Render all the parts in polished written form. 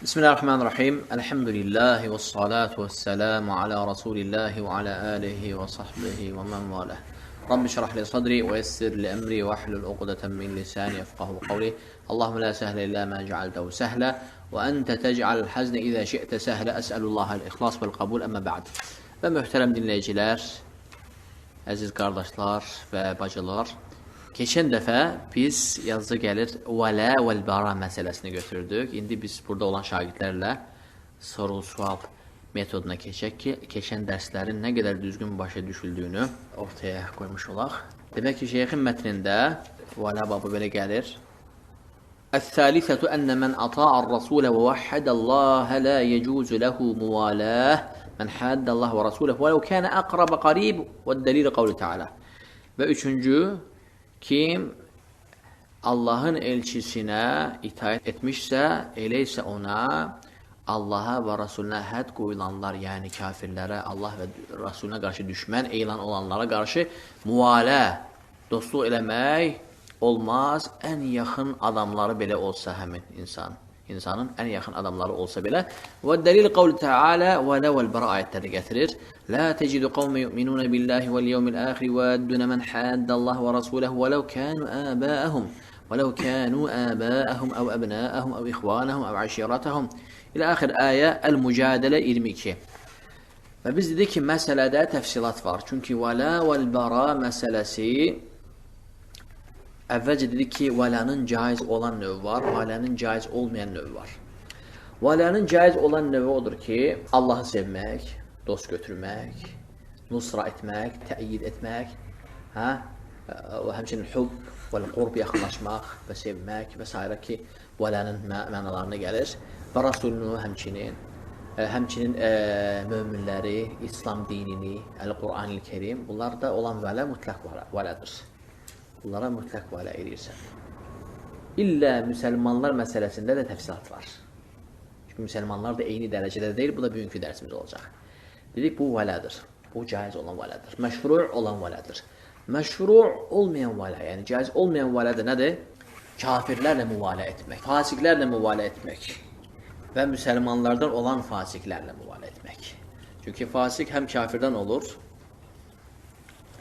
Bismillahirrahmanirrahim. Elhamdülillahi ve salatu ve selamu ala Resulillahi ve ala alihi ve sahbihi ve men valah. Rabbi şrah li sadri ve yessir li emri ve ahlul uqdeten min lisani yefqahu qawli. Allahumme la sehle illa ma cealtehu sehla ve ente tec'alel hazne iza şi'te sehla. Es'elullahal ihlas vel kabul emme ba'd. Və möhtərəm dinləyicilər, əziz qardaşlar və bacılar, keçən dəfə biz yazıda gəlir vələ vəl-bəra məsələsini götürdük. İndi biz burada olan şagirdlərlə soru-sual metoduna keçək ki, keçən dərslərin nə qədər düzgün başa düşüldüyünü ortaya qoymuş olaq. Demək ki, şeyxin mətnində vələ babı belə gəlir. Əs-salisatu ənə mən ata'ar rasulə və vəhhədəllahə la yecuzu ləhu muvaləh mən həddəllah və rasuləh və ləv kənə əqrabə qarib və dəlil qavli teala. Və üçüncü, kim Allahın elçisinə itaət etmişsə, elə isə ona Allaha və Rasuluna hədd qoyulanlar, yəni kafirlərə, Allah və Rasuluna qarşı düşmən elan olanlara qarşı müvalə, dostluq eləmək olmaz. Ən yaxın adamları belə olsa həmin insanın ən yaxın adamları olsa belə. Və dəlil qavli teala və ləvəl bəra ayətləri gətirir. La tecidu qavmə yu'minuna billahi vəl yevmil əxiri və əddünə mən həddəllah və rasuləhu və ləv kənu əbəəhum əv əbnəəhum əv ixvanəhum əv əşirətəhum ilə axir ayə Əl-Mücadilə 22. Və biz dedik ki, məsələdə təfsilat var. Çünki vələ vəl-bəra məsələsi əvvəlcə dedik ki, vələnin caiz olan növü var, vələnin caiz olmayan növü var. Vələnin caiz olan növü odur ki, Allahı sevmək, dost götürmək, nusra etmək, tə'yid etmək, həmçinin hub və qurb yaxınlaşmaq və sevmək və s. ki, vələnin mənalarına gəlir. Və Rasulunu həmçinin möminləri, İslam dinini, Əl-Quran-ı Kerim, bunlarda olan vələ mütləq vələdir. Bunlara mütləq vələ edirsən. İllə müsəlmanlar məsələsində də təfsilat var. Çünki müsəlmanlar da eyni dərəcədə deyil, bu da bugünkü dərsimiz olacaq. Dedik, bu vələdir. Bu caiz olan vələdir. Məşru' olan vələdir. Məşru' olmayan vələ, yəni caiz olmayan vələ də nədir? Kafirlərlə müvalə etmək, fasiqlərlə müvalə etmək və müsəlmanlardan olan fasiqlərlə müvalə etmək. Çünki fasiq həm kafirdən olur,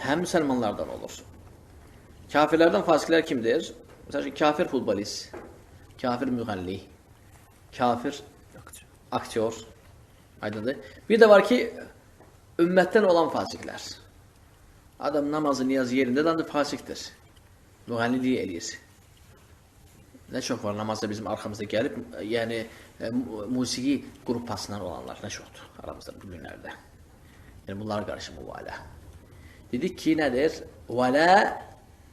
həm müsəlmanlardan olur. Kafirlərdən fasiqlər kimdir? Məsələn, kafir futbolist, kafir müğənni, kafir aktyor, aydındır. Bir də var ki, ümmətdən olan fasiqlər. Adam namazı, niyazı yerində də fasiqdir. Müğənniliyi eləyir. Nə çox var namazda bizim arxamızda gəlib, yəni musiqi qrupasından olanlar nə çoxdur aramızda bu günlərdə. Yəni bunlara qarşı müvalə. Dedik ki, nədir? Vələ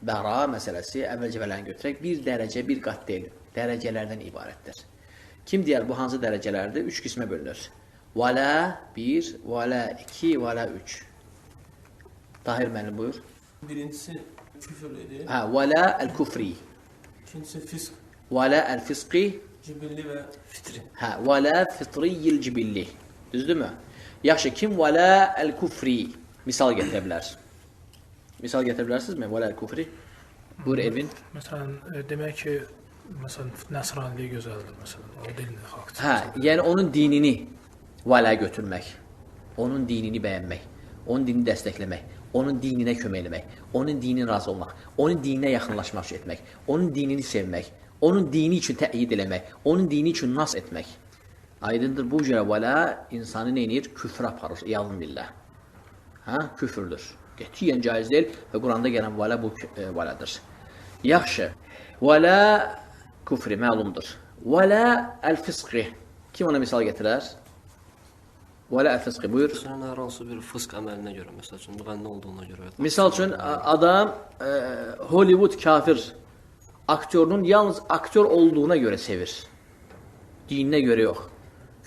bəra məsələsi, əvvəlcə vələni götürək, bir dərəcə, bir qat deyil, dərəcələrdən ibarətdir. Kim deyər, bu hansı dərəcələrdir? 3 qismə bölünür. Vələ 1, vələ 2, vələ 3. Tahir müəllim, buyur. Birincisi küfürlüdür. Vələ əl-küfri. İkincisi fisk. Vələ əl-fiski. Cibilli və fitri. Vələ fitriyyil cibilli. Düzdür mü? Yaxşı, kim vələ əl-küfri? Misal gətirə bilər. Misal gətirə bilərsinizmi? Vələ əl-küfri. Buyur Evin. Məsələn, demək ki, məsələn, nəsraniliyi gözəldir, məsələn, o dilini xalq. Yəni onun dinini vələ götürmək, onun dinini bəyənmək, onun dinini dəstəkləmək, onun dininə kömək eləmək, onun dinini razı olmaq, onun dininə yaxınlaşmaq üçün etmək, onun dinini sevmək, onun dini üçün tə'yid eləmək, onun dini üçün nas etmək. Aydındır, bu cürə vələ insanı neynir? Küfr aparır, iyazın billah. Küfürdür. Qətiyyən caiz deyil və Quranda gələn vələ bu vələdir. Yaxşı, vələ küfri məlumdur. Vələ əl-fiski. Kim ona misal gətirər? Vələ əl-fiski, buyur. Məsələn, hər hansı bir fısk əməlinə görə, məsəl üçün, müğənni olduğuna görə. Misal üçün, adam Hollywood kafir aktyorunun yalnız aktyor olduğuna görə sevir. Dininə görə yox.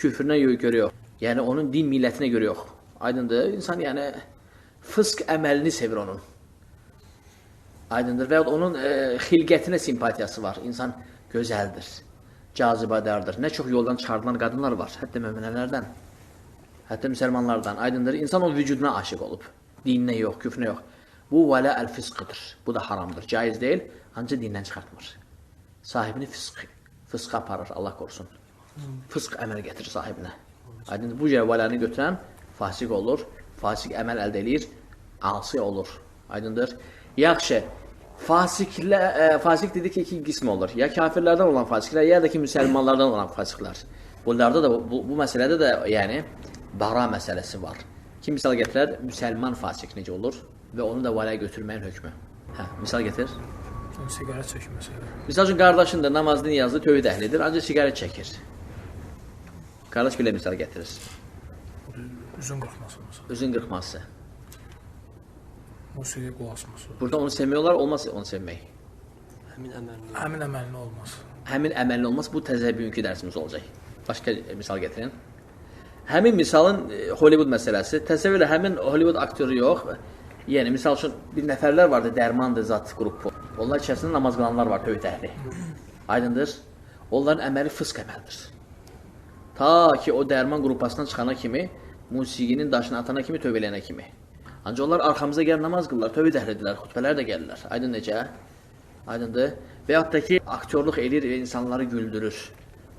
Küfrünə görə yox. Yəni, onun din millətinə görə yox. Aydındır, insan yəni fısk əməlini sevir onun. Aydındır və onun xilqətinə simpatiyası var. İnsan gözəldir, cazibədardır. Nə çox yoldan çıxardılan qadınlar var, hətta möminələrdən, hətta müsəlmanlardan. Aydındır, insan onun vücuduna aşiq olub. Dininə yox, küfrünə yox. Bu vələ əl-fiskıdır. Bu da haramdır, caiz deyil, ancaq dindən çıxartmır. Sahibini fıska aparır, Allah qorusun. Fısq əməl gətirir sahibinə. Aydındır, bu cür vələni götürən fasik olur, fasik əməl əldə edir, asi olur. Aydındır. Yaxşı, fasik dedik ki, iki qism olur. Ya kafirlərdən olan fasiklər, ya da ki, müsəlmanlardan olan fasiklər. Bunlarda da, bu məsələdə də, yəni, bara məsələsi var. Kim misal gətirər? Müsəlman fasik necə olur və onu da vələyə götürməyin hökmü. Hə, misal gətir. Siqaret çəkməsi. Misal üçün, qardaşın da namazını niyazlı tövhid əhlidir, ancaq siqaret çəkir. Qardaş belə misal gətirir. Üzün qırxması məsələn. Üzün qırxması. Musiqiyə qulaq asması. Burada onu sevmək olar, olmaz onu sevmək. Həmin əməlli olmaz. Həmin əməlli olmaz, bu təzə bugünkü dərsimiz olacaq. Başqa misal gətirin. Həmin misalın Hollywood məsələsi, təsəvvürlə həmin Hollywood aktyoru yox. Yəni, misal üçün, bir nəfərlər vardı, Dərmandır Zat qrupu. Onlar içərisində namaz qılanlar var, tövhid əhli. Aydındır. Onların əməli fısq əməldir. Ta ki, o dərman qrupasından çıxana kimi, musiqinin daşını atana kimi, tövbə eləyənə kimi. Ancaq onlar arxamıza gəlib namaz qılırlar, tövbə əhlidirlər, xutbələr də gəlirlər. Aydın necə? Aydındır. Və yaxud da ki, aktyorluq edir və insanları güldürür.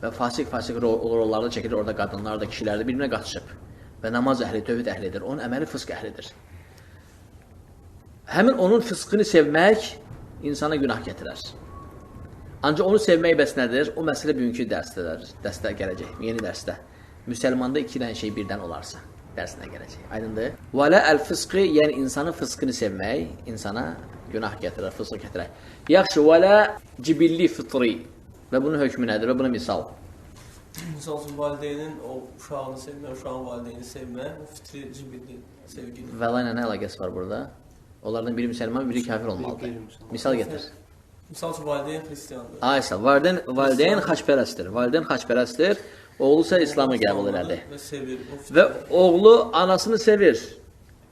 Və fasik rollarda çəkilir, orada qadınlar da, kişilər də birbirine qatışıb. Və namaz əhli, tövhid əhlidir. Onun əməli fısq əhlidir. Həmin onun fısqını sevmək insana günah gətirər. Ancaq onu sevmək bəs nədir? O məsələ bugünkü dərsdə gələcək, yeni dərsdə. Müsəlmanda iki dənə şey birdən olarsa, dərsinə gələcək. Aydındır? Vələ əl-fısqı, yəni insanın fısqını sevmək, insana günah gətirər, fısq gətirər. Yaxşı, vələ cibilli fıtri və bunun hökmü nədir və buna misal? Misal üçün, valideynin o uşağını sevmək, uşağın valideyni sevmək, o fitri cibilli sevgidir. Vələ ilə nə əlaqəsi var burada? Onlardan biri müsəlman, biri kafir olmalıdır. Misal gətir. Misal üçün, valideyn xristiyandır. Aysa, valideyn xaçpərəstdir. Valideyn xaçpərəstdir. Oğlu isə İslamı qəbul elədi. Və sevir. Və oğlu anasını sevir.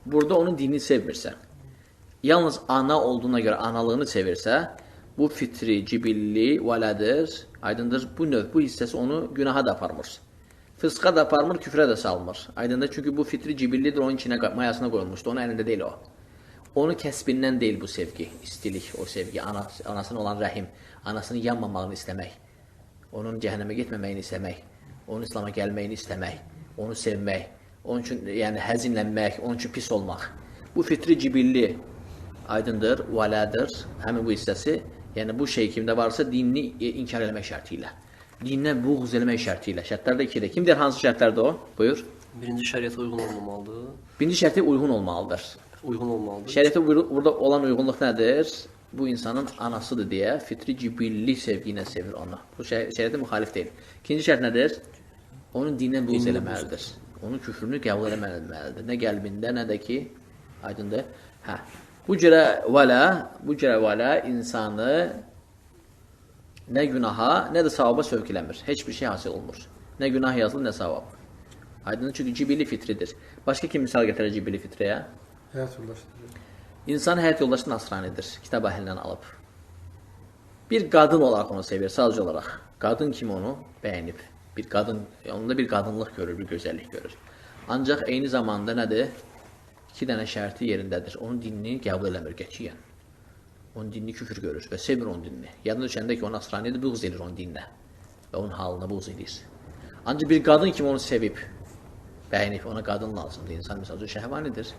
Burada onun dinini sevmirsə. Yalnız ana olduğuna görə analığını sevirsə, bu fitri, cibilli, vələdir. Aydındır, bu növ, bu hissəsi onu günaha da aparmır. Fısqa da aparmır, küfrə də salmır. Aydındır, çünki bu fitri, cibillidir, onun içinə, mayasına qoyulmuşdu. Onun əlində deyil o. Onun kəsbindən deyil bu sevgi, istilik, o sevgi, anasına olan rəhim, anasının yanmamağını istəmək, onun cəhənnəmə getməməyini istəmək, onun İslama gəlməyini istəmək, onu sevmək, onun üçün yəni həzinlənmək, onun üçün pis olmaq. Bu fitri cibilli, aydındır, vələdir, həmin bu hissəsi, yəni bu şey kimdə varsa dinini inkar eləmək şərti ilə, dininə buğz eləmək şərti ilə, şərtlər də ikidir. Kim deyir, hansı şərtlərdir o? Buyur. Birinci şəriətə uyğun olmamalıdır. Birinci şərti uyğun olmalıdır. Uyğun olmalıdır. Şəriətə burada olan uyğunluq nədir? Bu insanın anasıdır deyə fitri cibilli sevgi ilə sevir onu. Bu şəriətə müxalif deyil. İkinci şərt nədir? Onun dindən buğz eləməlidir. Onun küfrünü qəbul eləməlidir. Nə qəlbində, nə də ki, aydındır. Hə. Bu cürə vələ insanı nə günaha, nə də savaba sövq eləmir. Heç bir şey hasil olmur. Nə günah yazılır, nə savab. Aydındır, çünki cibilli fitridir. Başqa kim misal gətirər cibilli fitriyə? Həyat yoldaşıdır. İnsan həyat yoldaşı nasranidir, kitab əhlindən alıb. Bir qadın olaraq onu sevir, sadəcə olaraq. Qadın kimi onu bəyənib. Bir qadın, onda bir qadınlıq görür, bir gözəllik görür. Ancaq eyni zamanda nədir? İki dənə şərti yerindədir. Onun dinini qəbul eləmir qətiyyən. Onun dinini küfür görür və sevmir onun dinini. Yadına düşəndə ki, o nasranidir, buğz edir onun dininə və onun halına buğz edir. Ancaq bir qadın kimi onu sevib, bəyənib, ona qadın lazımdır. İnsan məsəl üçün şəhvanidir.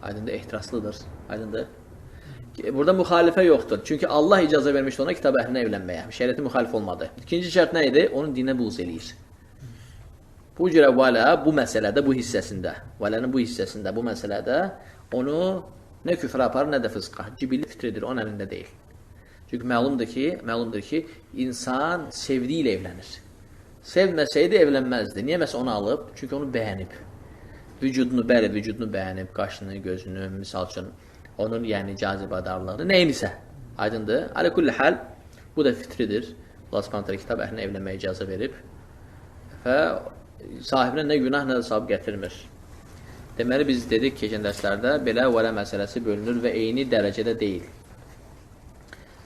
Aydındır, ehtiraslıdır. Aydındır. Burada müxalifə yoxdur. Çünki Allah icazə vermişdi ona kitab əhlinə evlənməyə. Şəriəti müxalif olmadı. İkinci şərt nə idi? Onun dinə buğz eləyir. Bu cürə vələ bu məsələdə, bu hissəsində, vələnin bu hissəsində, bu məsələdə onu nə küfrə aparır, nə də fısqa. Cibilli fitridir, onun əlində deyil. Çünki məlumdur ki, insan sevdiyi ilə evlənir. Sevməsəydi evlənməzdi. Niyə məsələ onu alıb? Çünki onu bəyənib. Vücudunu bəyənib, qaşını, gözünü, misal üçün, onun yəni cazibədarlığı, neyinisə, aydındır. Alə-kulli hal, bu da fitridir. Allah subhanətlə kitab əhlinə evlənməyə icazə verib və sahibinə nə günah, nə də savab gətirmir. Deməli, biz dedik keçən dərslərdə, belə vələ məsələsi bölünür və eyni dərəcədə deyil.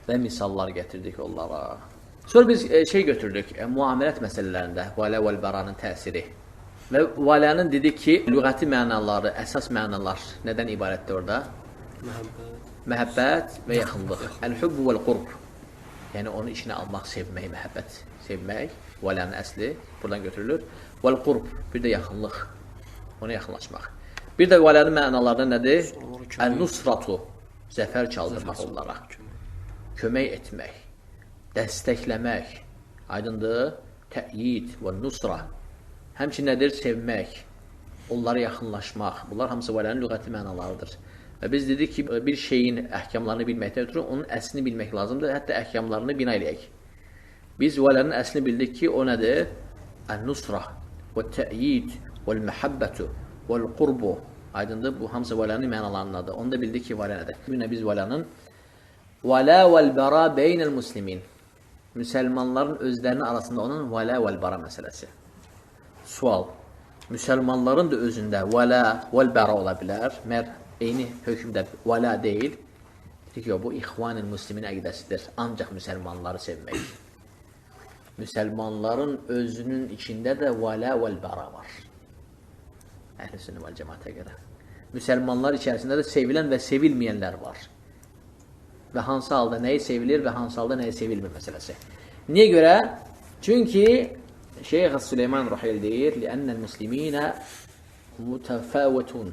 Və misallar gətirdik onlara. Sonra biz götürdük, muamelət məsələlərində vələ vəl-bəranın təsiri. Və vələnin dedik ki, lüğəti mənaları, əsas mənalar nədən ibarətdir orada? Məhəbbət və yaxınlıq. Əl-hubbu vəl-qurb. Yəni onu işinə almaq, sevmək, məhəbbət, sevmək, vələnin əsli buradan götürülür. Vəl-qurb, bir də yaxınlıq, ona yaxınlaşmaq. Bir də vələnin mənaları nədir? Əl-nusratu, zəfər çaldırmaq onlara, kömək etmək, dəstəkləmək, aydındır, təyid və nusra. Həmçin nədir? Sevmək, onlara yaxınlaşmaq. Bunlar hamısı vələnin lüğəti mənalarıdır. Və biz dedik ki, bir şeyin əhkamlarını bilməkdən ötürü onun əslini bilmək lazımdır, hətta əhkamlarını bina eləyək. Biz vələnin əslini bildik ki, o nədir? Ən-nusra, və-təyid, vəl-məhəbbətu, vəl-qurbu. Aydındır, bu hamısı vələnin mənalarındadır. Onu da bildik ki, vələ nədir? Bugün biz vələnin vələ vəl-bəra beynəl-muslimin, müsəlmanların özlərinin arasında onun vələ vəl-bəra məsələsi. Sual, müsəlmanların da özündə vələ vəl-bəra ola bilər, eyni hökmdə vələ deyil. Dedik ki, bu İxvanil Müslimin əqidəsidir, ancaq müsəlmanları sevmək. Müsəlmanların özünün içində də vələ vəl-bəra var. Əhl-i-Sünnə vəl-Cəmaətə görə. Müsəlmanlar içərisində də sevilən və sevilməyənlər var. Və hansı halda nəyi sevilir və hansı halda nəyi sevilmir məsələsi. Niyə görə? Çünki Şeyx Süleyman Ruhayl deyir, لِأَنَّ الْمُسْلِمِينَ مُتَفَاوَتُونَ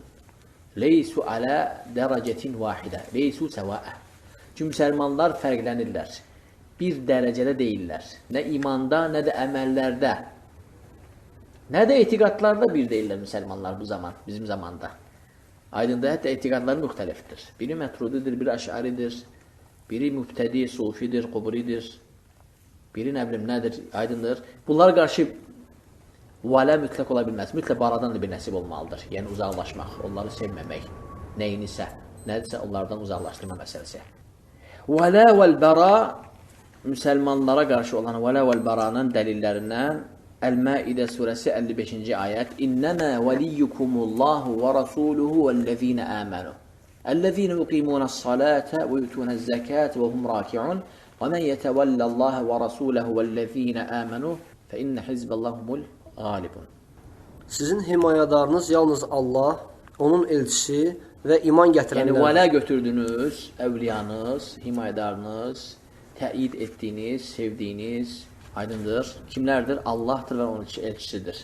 لَيْسُوا عَلَى دَرَجَةٍ وَاحِدَةٍ لَيْسُوا سَوَاءً. Çünki müsəlmanlar fərqlənirlər. Bir dərəcədə deyirlər. Nə imanda, nə də əməllərdə. Nə də etiqadlarda bir deyirlər müsəlmanlar bu zaman, bizim zamanda. Aydındır, hətta etiqadları müxtəlifdir. Biri mətrudidir, biri əşaridir, biri mübtədi, sufidir, qubridir, biri nə bilim nədir, aydındır. Bunlara qarşı vələ mütləq ola bilməz. Mütləq baradan da bir nəsib olmalıdır. Yəni uzaqlaşmaq, onları sevməmək, nəyinisə, nədirsə onlardan uzaqlaşdırma məsələsi. Vələ vəl-bəra, müsəlmanlara qarşı olan vələ vəl-bəranın dəlillərindən Əl-Məidə surəsi 55-ci ayət İnnəmə vəliyyukumullahu və rasuluhu vəl-ləzīnə əmənu Əl-ləzīnə yuqimunəs-salətə və yutunəz-zəkət və hum rakiun və mən yətəvəlləllaha və rasuləhu vəl-ləzīnə əmənu fə innə hizbəllahumul qalibun. Sizin himayədarınız yalnız Allah, onun elçisi və iman gətirənlər. Yəni vələ götürdünüz, əvliyanız, himayədarınız, təyid etdiyiniz, sevdiyiniz, aydındır. Kimlərdir? Allahdır və onun elçisidir.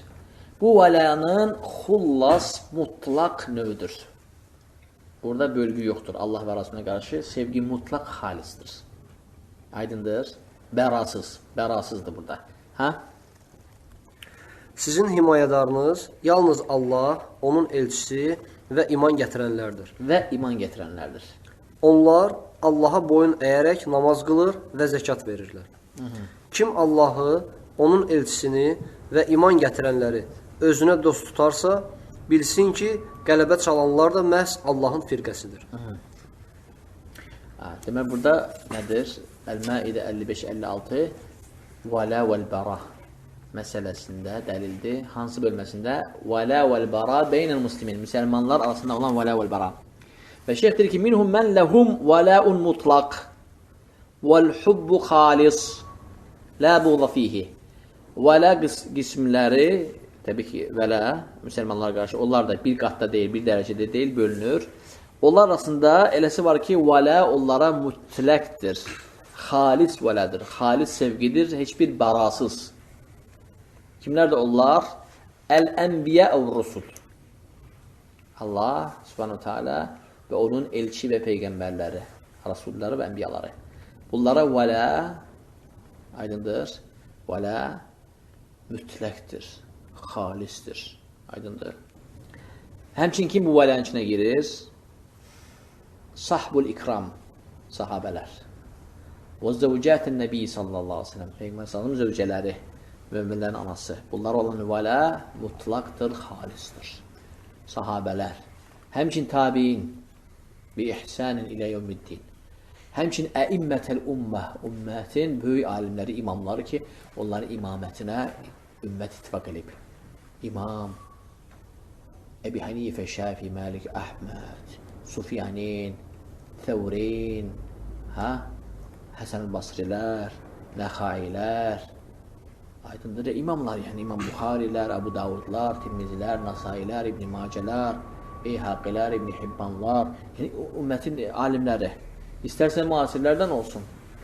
Bu vəlanın xullas mutlaq növüdür. Burada bölgü yoxdur. Allah və Rasuluna qarşı sevgi mutlaq xalisdir. Aydındır. Bərasızdır burada. Hə? Sizin himayədarınız yalnız Allah, onun elçisi və iman gətirənlərdir. Və iman gətirənlərdir. Onlar Allaha boyun əyərək namaz qılır və zəkat verirlər. Kim Allahı, onun elçisini və iman gətirənləri özünə dost tutarsa, bilsin ki, qələbə çalanlar da məhz Allahın firqəsidir. Demək, burada nədir? Əl-Məidə 55-56 vələ vəl-bəra məsələsində dəlildir. Hansı bölməsində? Vələ vəl-bəra beynəl-muslimin. Müsəlmanlar arasında olan vələ vəl-bəra. Və şeyh deyir ki, minhum mən ləhum vələun mutlaq vəl-hubbu xalis lə buğda fihi. Vələ qismləri, təbii ki, vələ, müsəlmanlara qarşı, onlar da bir qatda deyil, bir dərəcədə deyil, bölünür. Onlar arasında eləsi var ki, vələ onlara mütləqdir, xalis vələdir, xalis sevgidir, heç bir bərasız. Kimlərdir onlar? Əl-ənbiyə əv-rusul. Allah, subhanahu teala və onun elçi və peyğəmbərləri, rasulları və ənbiyaları. Bunlara vələ, aydındır, vələ mütləqdir, xalisdir, aydındır. Həmçin kim bu vələnin içinə girir? Sahbul ikram, sahabələr. Və zəvcətən nəbi sallallahu aleyhi ve sellem, Peyğəmbər sallallahu zövcələri, möminlərin anası. Bunlar olan vələ mutlaqdır, xalisdir. Sahabələr. Həmçin tabiin bi ihsanin ilə yevmiddin. Həmçin əimmətəl ümmə, ümmətin böyük alimləri, imamları ki, onların imamətinə ümmət ittifaq edib. İmam Əbi Hanifə, Şafi, Məlik, Əhməd, Sufyanin, Thəvrin, Həsən-ül Basrilər, Nəxailər, aydındır, imamlar, yəni İmam Buxarilər, Əbu Davudlar, Tirmizilər, Nasailər, İbn-i Macələr, Beyhaqilər, İbn-i Hibbanlar, yəni ümmətin alimləri, istərsə müasirlərdən olsun,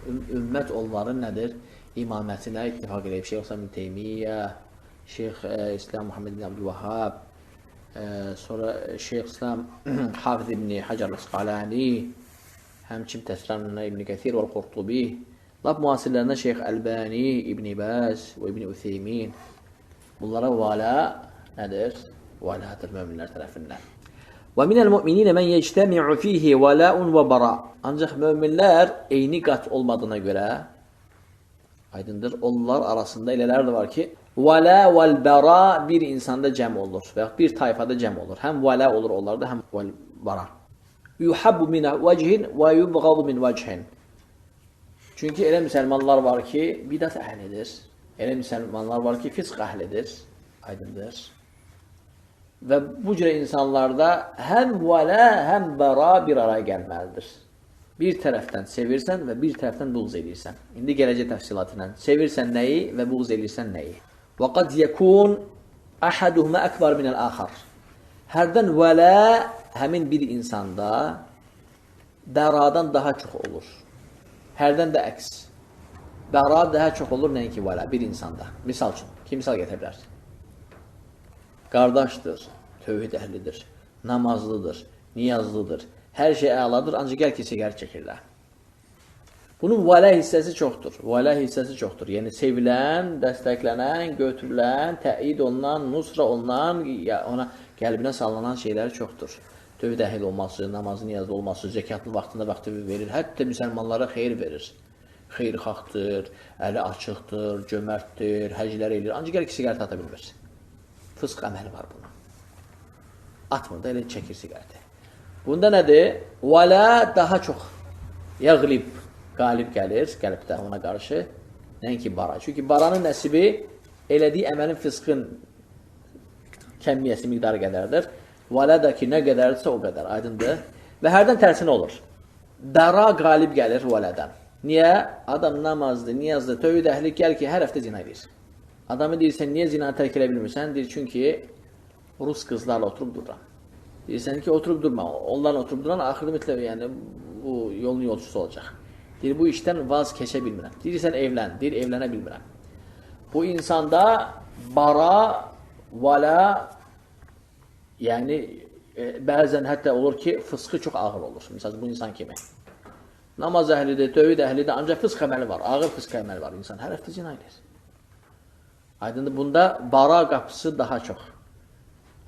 ümmət onların nədir? İmamətinə ittifaq edib. Şeyx İslam ibn Teymiyyə, Şeyx İslam Muhammed ibn Abdülvahhab, sonra Şeyx İslam Hafiz ibn Hacer Əsqalani, həmçinin təsrarına İbn Kəthir və Qurtubi, lap müasirlərində Şeyx Əlbani, İbn Baz və İbn Ütheymin. Bunlara vəla nədir? Vəladır möminlər tərəfindən. Və minəl müminə mən yectəmi'u fihi vəla'un və bara. Ancaq möminlər eyni qat olmadığına görə, aydındır, onlar arasında elələr də var ki, vəla vəl bara bir insanda cəm olur və bir tayfada cəm olur. Həm vəla olur onlarda, həm vəl bara. Yuhabbu min vəchin və yubğadu min vəchin. Çünki elə müsəlmanlar var ki, bidət əhlidir. Elə müsəlmanlar var ki, fisq əhlidir. Aydındır. Və bu cür insanlarda həm vələ, həm bəra bir araya gəlməlidir. Bir tərəfdən sevirsən və bir tərəfdən buğz edirsən. İndi gələcək təfsilatla. Sevirsən nəyi və buğz edirsən nəyi? Və qad yekun ahaduhuma akbar minəl axar. Hərdən vələ həmin bir insanda bəradan daha çox olur. Hərdən də əks. Bəra daha çox olur nəinki vələ bir insanda. Misal üçün, kim misal gətirə bilər? Qardaşdır, tövhid əhlidir, namazlıdır, niyazlıdır, hər şey əladır, ancaq gəl ki, siqar çəkirlər. Bunun vələ hissəsi çoxdur. Vələ hissəsi çoxdur. Yəni, sevilən, dəstəklənən, götürülən, təid olunan, nusra olunan, ona qəlbinə sallanan şeylər çoxdur. Tövhid əhli olması, namazı niyazlı olması, zəkatlı vaxtında vaxtı verir, hətta müsəlmanlara xeyir verir. Xeyrxaxdır, əli açıqdır, cömərtdir, həclər edir, ancaq gəl ki, siqaret ata bilmir. Fısq əməli var buna. Atmır da, elə çəkir siqareti. Bunda nədir? Vələ daha çox yəğlib, qalib gəlir, qəlbdə ona qarşı, nəinki bara. Çünki baranın nəsibi elədiyi əməlin fısqın kəmiyyəsi, miqdarı qədərdir. Vələ də ki, nə qədərdirsə o qədər, aydındır. Və hərdən tərsinə olur. Bəra qalib gəlir vələdən. Niyə? Adam namazdır, niyazdır, tövhid əhli gəl ki, hər həftə zina edir. Adamı deyirsən, niyə zinanı tərk elə bilmirsən? Deyir, çünki Rus qızlarla oturub dururam. Deyirsən ki, oturub durma. Onlarla oturub duran, axırda mütləq, yəni, bu yolun yolcusu olacaq. Deyir, bu işdən vaz keçə bilmirəm. Deyirsən, evlən. Deyir, evlənə bilmirəm. Bu insanda bara, vələ, yəni, bəzən hətta olur ki, fısqı çox ağır olur. Məsələn, bu insan kimi. Namaz əhlidir, tövhid əhlidir, ancaq fısq əməli var, ağır fısq əməli var. İnsan hər həftə zina edir. Aydındır, bunda bara qapısı daha çox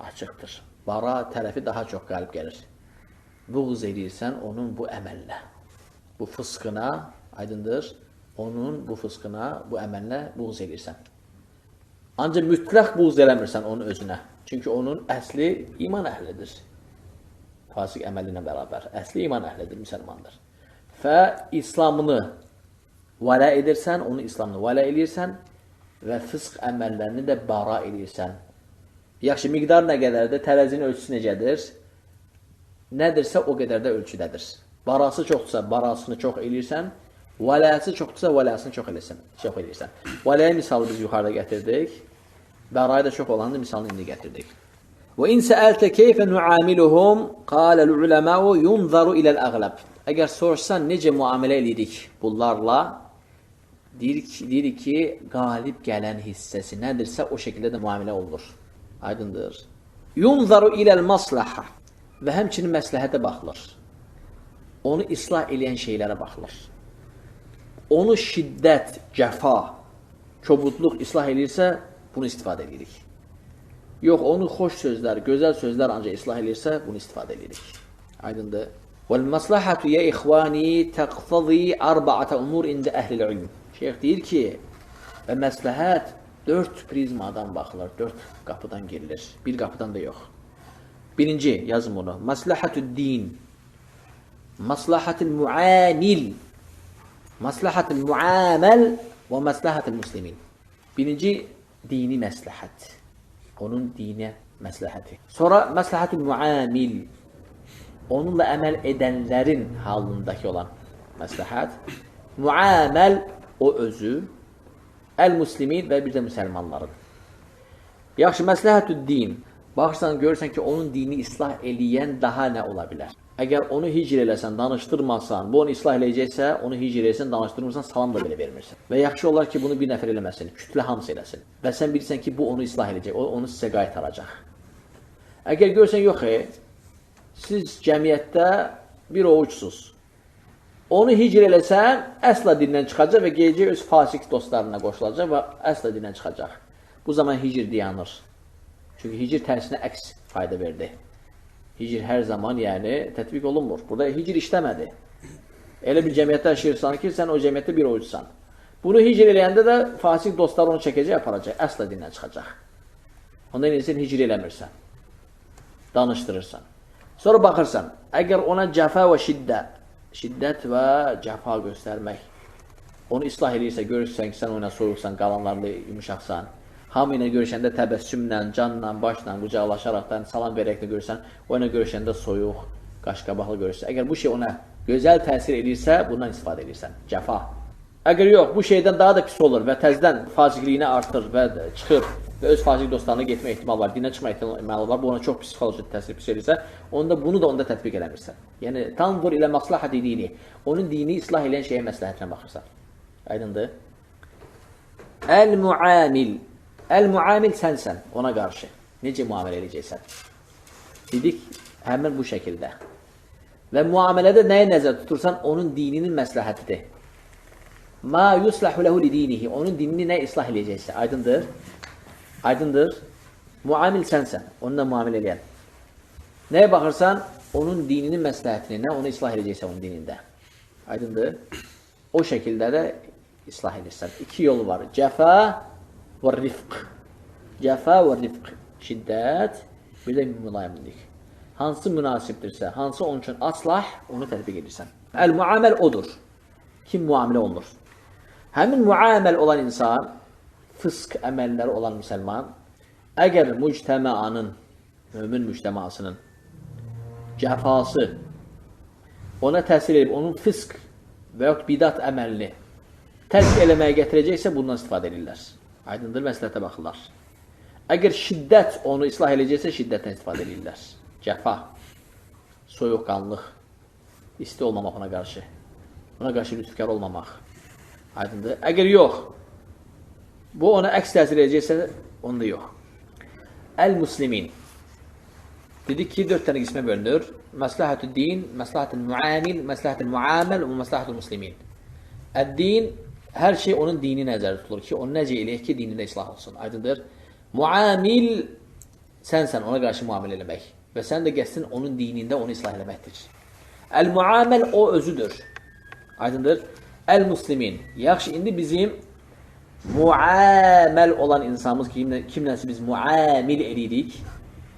açıqdır. Bara tərəfi daha çox qalib gəlir. Buğz edirsən onun bu əməllə, bu fısqına, aydındır, onun bu fısqına, bu əməllə buğz edirsən. Ancaq mütləq buğz eləmirsən onun özünə. Çünki onun əsli iman əhlidir. Fasıq əməli ilə bərabər. Əsli iman əhlidir, müsəlmandır. Və İslamını vələ edirsən, onun İslamını vələ edirsən və fısq əməllərini də bara edirsən. Yaxşı, miqdar nə qədərdir? Tərəzinin ölçüsü necədir? Nədirsə o qədər də ölçüdədir. Barası çoxdursa, barasını çox eləyirsən, vələsi çoxdursa, vələsini çox eləyirsən. Vələyə misalı biz yuxarıda gətirdik. Bərayı da çox olanı misalını indi gətirdik. Və in səəltə keyfə nuamiluhum qaləl uləməu yunzaru iləl əqləb. Əgər sorsan necə müamilə edirik bunlarla, deyir ki, qalib gələn hissəsi nədirsə o şəkildə də müamilə olunur. Aydındır. Yunzaru iləl masləhə və həmçinin məsləhətə baxılır. Onu islah eləyən şeylərə baxılır. Onu şiddət, cəfa, kobudluq islah eləyirsə, bunu istifadə edirik. Yox, onu xoş sözlər, gözəl sözlər ancaq islah eləyirsə, bunu istifadə edirik. Aydındır. وَالْمَصْلَحَةُ يَا إِخْوَانِي تَقْتَضِي أَرْبَعَةَ أُمُورٍ عِنْدَ أَهْلِ الْعِلْمِ. Şeyx deyir ki, və məsləhət 4 prizmadan baxılır, 4 qapıdan girilir. Bir qapıdan da yox. Birinci, yazın bunu. Məsləhətü-din, məsləhətül-muamil, məsləhətül-muaməl və məsləhətül-muslimin. Birinci, dini məsləhət. Onun dini məsləhəti. Sonra məsləhətül-muamil. Onunla əməl edənlərin halındakı olan məsləhət. Muaməl o özü. Əl-muslimin və bir də müsəlmanların. Yaxşı, məsləhətü din. Baxırsan, görürsən ki, onun dini islah eləyən daha nə ola bilər? Əgər onu hicr eləsən, danışdırmasan, bu onu islah eləyəcəksə, onu hicr eləsən, danışdırmırsan, salam da belə vermirsən. Və yaxşı olar ki, bunu bir nəfər eləməsin, kütlə hamısı eləsin. Və sən bilirsən ki, bu onu islah eləyəcək, o onu sizə qaytaracaq. Əgər görsən, yox, siz cəmiyyətdə bir ovucsuz. Onu hicr eləsən, əsla dindən çıxacaq və gələcək öz fasik dostlarına qoşulacaq və əsla dindən çıxacaq. Bu zaman hicr dayanır. Çünki hicr tərsinə əks fayda verdi. Hicr hər zaman tətbiq olunmur. Burada hicr işləmədi. Elə bir cəmiyyətdə yaşayırsan ki, sən o cəmiyyətdə bir ovucsan. Bunu hicr eləyəndə də fasik dostlar onu çəkəcək, aparacaq. Əsla dindən çıxacaq. Ondan sən hicr eləmirsən. Danışdırırsan. Sonra baxırsan, əgər ona cəfa və şiddət və cəfa göstərmək, onu islah edirsə, görürsən ki, sən ona soyuqsan, qalanlarla yumuşaqsan, hamı ilə görüşəndə təbəssümlə, canla, başla, qucaqlaşaraqdan, salam verəklə görürsən, o ilə görüşəndə soyuq, qaşqabaqlı görürsən. Əgər bu şey ona gözəl təsir edirsə, bundan istifadə edirsən. Cəfa. Əgər yox, bu şeydən daha da pis olur və təzdən fasiqliyini artır və çıxır və öz fasik dostlarına getmə ehtimal var, dindən çıxma ehtimalı var, bu ona çox psixoloji təsir pis edirsə, bunu da onda tətbiq eləmirsən. Yəni, tanvur ilə məsləhət dini, onun dini islah edən şeyə məsləhətinə baxırsan. Aydındır? Əl-muamil. Əl-muamil sənsən, ona qarşı. Necə muamilə edəcəksən? Dedik, həmin bu şəkildə. Və muamilədə nəyə nəzər tutursan, onun dininin məsləhətidir. Ma yuslahu lehu li dinihi. Onun dinini nə islah edəcəksə. Aydındır? Aydındır? Muamil sənsən, onunla muamil eləyən. Nəyə baxırsan? Onun dininin məsləhətini, nə onu islah edəcəksə onun dinində. Aydındır? O şəkildə də islah edirsən. İki yolu var. Cəfa və rifq. Cəfa və rifq. Şiddət, bir də mülayimlik. Hansı münasibdirsə, hansı onun üçün aslah, onu tətbiq edirsən. Əl-muaməl odur. Kim muamilə olunur? Həmin muaməl olan insan, fısk əməlləri olan müsəlman, əgər müctəmaanın, mömin müctəmasının cəfası ona təsir edib, onun fısk və yaxud bidat əməlini tərk eləməyə gətirəcəksə, bundan istifadə edirlər. Aydındır, məsləhətə baxırlar. Əgər şiddət onu islah edəcəksə, şiddətdən istifadə edirlər. Cəfa, soyuqqanlıq, isti olmamaq ona qarşı. Ona qarşı lütfkar olmamaq. Aydındır. Əgər yox, bu ona əks təsir edəcəksə, onda yox. Əl-muslimin. Dedik ki, 4 dənə qismə bölünür. Məsləhətü din, məsləhətü muamil, məsləhətü muaməl və məsləhətü muslimin. Əd-din, hər şey onun dini nəzərdə tutulur ki, onu necə eləyək ki, dinində islah olsun. Aydındır. Muamil, sənsən ona qarşı muamil eləmək. Və sən də qəsdin onun dinində onu islah eləməkdir. Əl-muaməl o özüdür. Aydındır. Əl-muslimin. Yaxşı, indi bizim muaməl olan insanımız kimlənsə biz muamil edirik,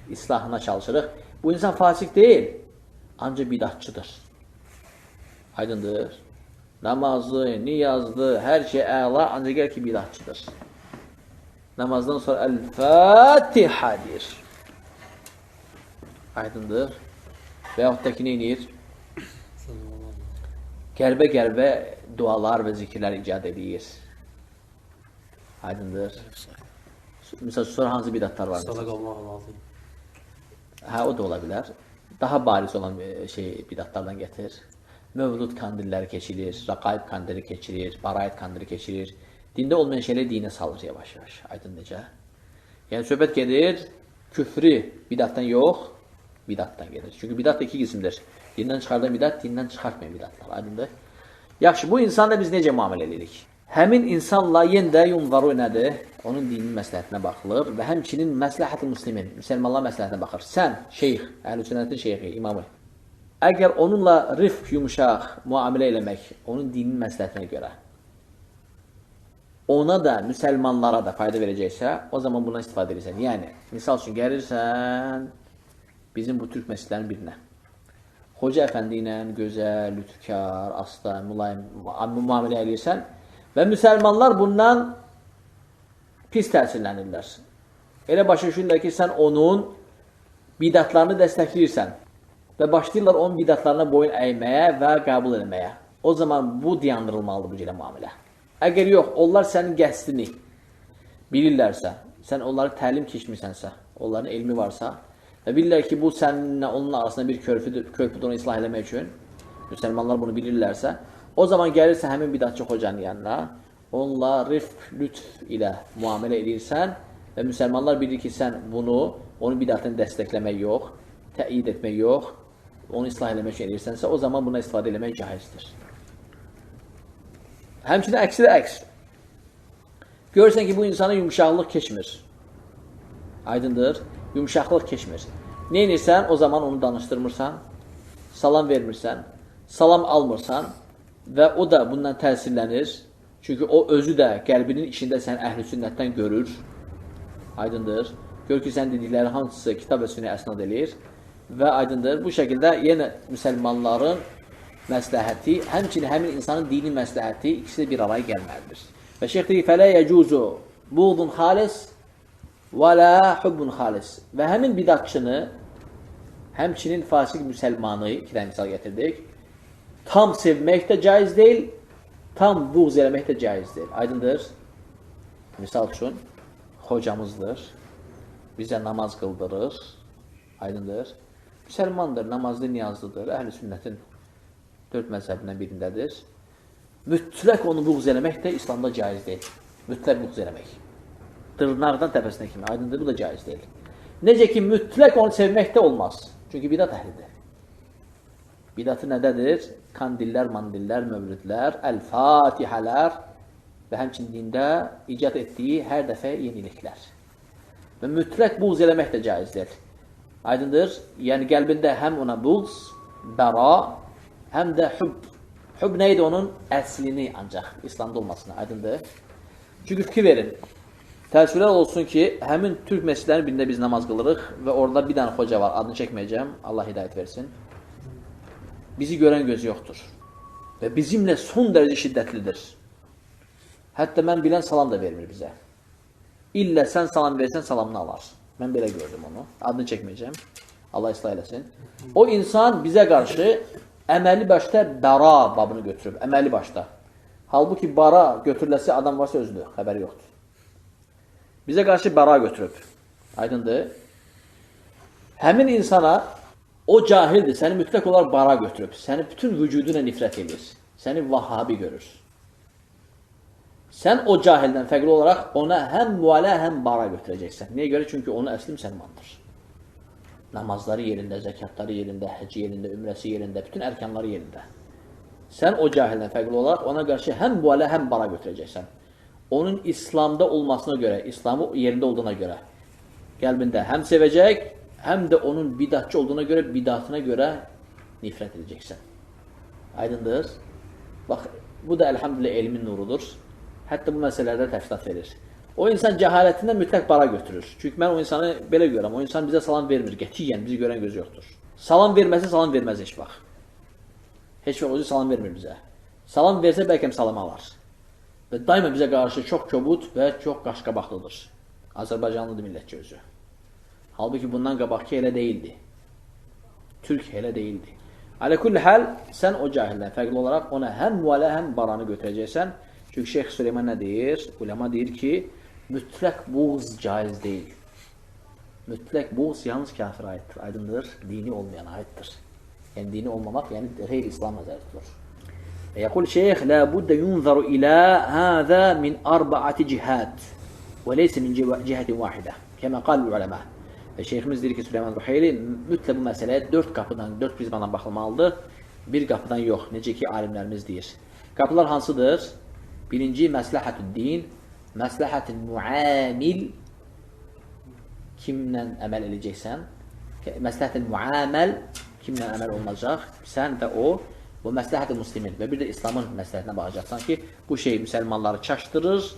islahına çalışırıq. Bu insan fasik deyil, ancaq bidatçıdır. Aydındır. Namazı, niyazlı, hər şey əla, ancaq gəl ki, bidatçıdır. Namazdan sonra Əl-Fatihadir. Aydındır. Və yaxud da ki, nə edir? Qərbə-qərbə dualar və zikirlər icad edir. Aydındır. Misal, sonra hansı bidatlar var? Sadaq olmaq lazım. Hə, o da ola bilər. Daha bariz olan bidatlardan gətir. Mövlud kandilləri keçilir, rəqaib kandili keçirir, barayət kandili keçirir. Dində olmayan şeylər dinə salır yavaş-yavaş. Aydın necə? Yəni, söhbət gedir, küfrü bidatdan yox, bidatdan gedir. Çünki bidat da iki qismdir. Dindən çıxardan bidat, dindən çıxartmayan bidatlar. Aydındır. Yaxşı, bu insanla biz necə muamilə edirik? Həmin insanla yendə yunvaru nədir? Onun dinin məsləhətinə baxılır və həmçinin məsləhət-i muslimin, müsəlmanlar məsləhətinə baxır. Sən, şeyx, Əhl-i-Sünnətin şeyxi, imamı. Əgər onunla rifq, yumuşaq, muamilə eləmək, onun dinin məsləhətinə görə, ona da, müsəlmanlara da fayda verəcəksə, o zaman bundan istifadə edirsən. Yəni, misal üçün gəlirsən bizim bu türk məscidlərin birinə. Xoca əfəndi ilə gözəl, lütfkar, asta, mülayim muamilə edirsən və müsəlmanlar bundan pis təsirlənirlər. Elə başa düşürlər ki, sən onun bidatlarını dəstəkləyirsən və başlayırlar onun bidatlarına boyun əyməyə və qəbul etməyə. O zaman bu dayandırılmalıdır bu cürə muamilə. Əgər yox, onlar sənin qəsdini bilirlərsə, sən onları təlim keçmirsənsə, onların elmi varsa Və bilirlər ki, bu səninlə onun arasında bir körpüdür onu islah eləmək üçün. Müsəlmanlar bunu bilirlərsə, o zaman gəlirsə həmin bidatçı hocanın yanına, onunla rifq, lütf ilə müamilə edirsən və müsəlmanlar bilir ki, sən bunu, onun bidatını dəstəkləmək yox, təyid etmək yox, onu islah eləmək üçün edirsənsə, o zaman buna istifadə eləmək caizdir. Həmçinin əksi də əks. Görürsən ki, bu insana yumuşaqlıq keçmir. Aydındır, yumuşaqlıq keçmir. Ne edirsən, o zaman onu danışdırmırsan, salam vermirsən, salam almırsan və o da bundan təsirlənir. Çünki o özü də qəlbinin içində sən əhl-i sünnətdən görür. Aydındır. Gör ki, sən dedikləri hansısı kitab və sünnəyə əsnad edir və aydındır. Bu şəkildə yenə müsəlmanların məsləhəti, həmçinin həmin insanın dini məsləhəti ikisi bir araya gəlməlidir. Və şeyx deyir, fələ yəcuzu buğdun xalis və lə hubbun xalis. Və həmin bidatçını, həmçinin fasik müsəlmanı, iki dənə misal gətirdik, tam sevmək də caiz deyil, tam buğz eləmək də caiz deyil. Aydındır. Misal üçün, hocamızdır, bizə namaz qıldırır, aydındır. Müsəlmandır, namazlı, niyazlıdır, əhl-i sünnətin 4 məzhəbindən birindədir. Mütləq onu buğz eləmək də İslamda caiz deyil. Mütləq buğz eləmək. Dırnaqdan təpəsinə kimi, aydındır, bu da caiz deyil. Necə ki, mütləq onu sevmək də olmaz. Çünki bidat əhlidir. Bidatı nədədir? Kandillər, mandillər, mövlüdlər, əl-fatihələr və həmçinin dində icad etdiyi hər dəfə yeniliklər. Və mütləq buğz eləmək də caiz deyil. Aydındır, yəni qəlbində həm ona buğz, bəra, həm də hübb. Hübb neydi onun? Əslini ancaq, İslamda olmasına, aydındır. Çünki fikir verin, təəssüflər olsun ki, həmin türk məscidlərinin birində biz namaz qılırıq və orada bir dənə xoca var, adını çəkməyəcəm, Allah hidayət versin. Bizi görən göz yoxdur və bizimlə son dərəcə şiddətlidir. Hətta mən bilən salam da vermir bizə. İllə sən salam versən, salamını alar. Mən belə gördüm onu, adını çəkməyəcəm, Allah islah eləsin. O insan bizə qarşı əməli başda bəra babını götürüb, əməli başda. Halbuki bara götürüləsi adam varsa özüdür, xəbəri yoxdur. Bizə qarşı bəra götürüb, aydındır. Həmin insana o cahildir, səni mütləq olaraq bara götürüb, səni bütün vücuduna nifrət edir, səni vahhabi görür. Sən o cahildən fərqli olaraq ona həm müalə, həm bara götürəcəksən. Niyə görə? Çünki onun əsli müsəlmandır. Namazları yerində, zəkatları yerində, həcci yerində, ümrəsi yerində, bütün ərkanları yerində. Sən o cahildən fərqli olaraq ona qarşı həm müalə, həm bara götürəcəksən. Onun İslamda olmasına görə, İslamı yerində olduğuna görə qəlbində həm sevəcək, həm də onun bidatçı olduğuna görə, bidatına görə nifrət edəcəksən. Aydındır. Bax, bu da əlhamdülillah elmin nurudur. Hətta bu məsələlərdə təfsilat verir. O insan cəhalətindən mütləq bara götürür. Çünki mən o insanı belə görəm. O insan bizə salam vermir. Qətiyyən bizi görən göz yoxdur. Salam verməsə salam verməz heç vaxt. Heç vaxt özü salam vermir bizə. Salam versə bəlkə salamı alar. Və daima bizə qarşı çox kobud və çox qaşqabaqlıdır. Azərbaycanlıdır millətçi özü. Halbuki bundan qabaqki elə deyildi. Türk elə deyildi. Alə kulli hal, sən o cahildən fərqli olaraq ona həm müalə, həm baranı götürəcəksən. Çünki Şeyx Süleyman nə deyir? Ulema deyir ki, mütləq buğz caiz deyil. Mütləq buğz yalnız kafir aiddir. Aydındır, dini olmayan aiddir. Yəni dini olmamaq, yəni qeyri-İslam nəzərdir. Yəqul Şeyx, la buddə yunzaru ilə həzə min arbaati cihad və leysə min cihətin vahidə. Kəmə qalb uləmə. Və Şeyximiz deyir ki, Süleyman Ruheyli, mütləq bu məsələyə 4 qapıdan, 4 prizmadan baxılmalıdır. Bir qapıdan yox, necə ki, alimlərimiz deyir. Qapılar hansıdır? Birinci, məsləhətü din, məsləhətü müamil, kimlə əməl edəcəksən, məsləhətü müaməl, kimlə əməl olunacaq, sən və o, bu məsləhətü muslimin və bir də İslamın məsləhətinə baxacaqsan ki, bu şey müsəlmanları çaşdırır,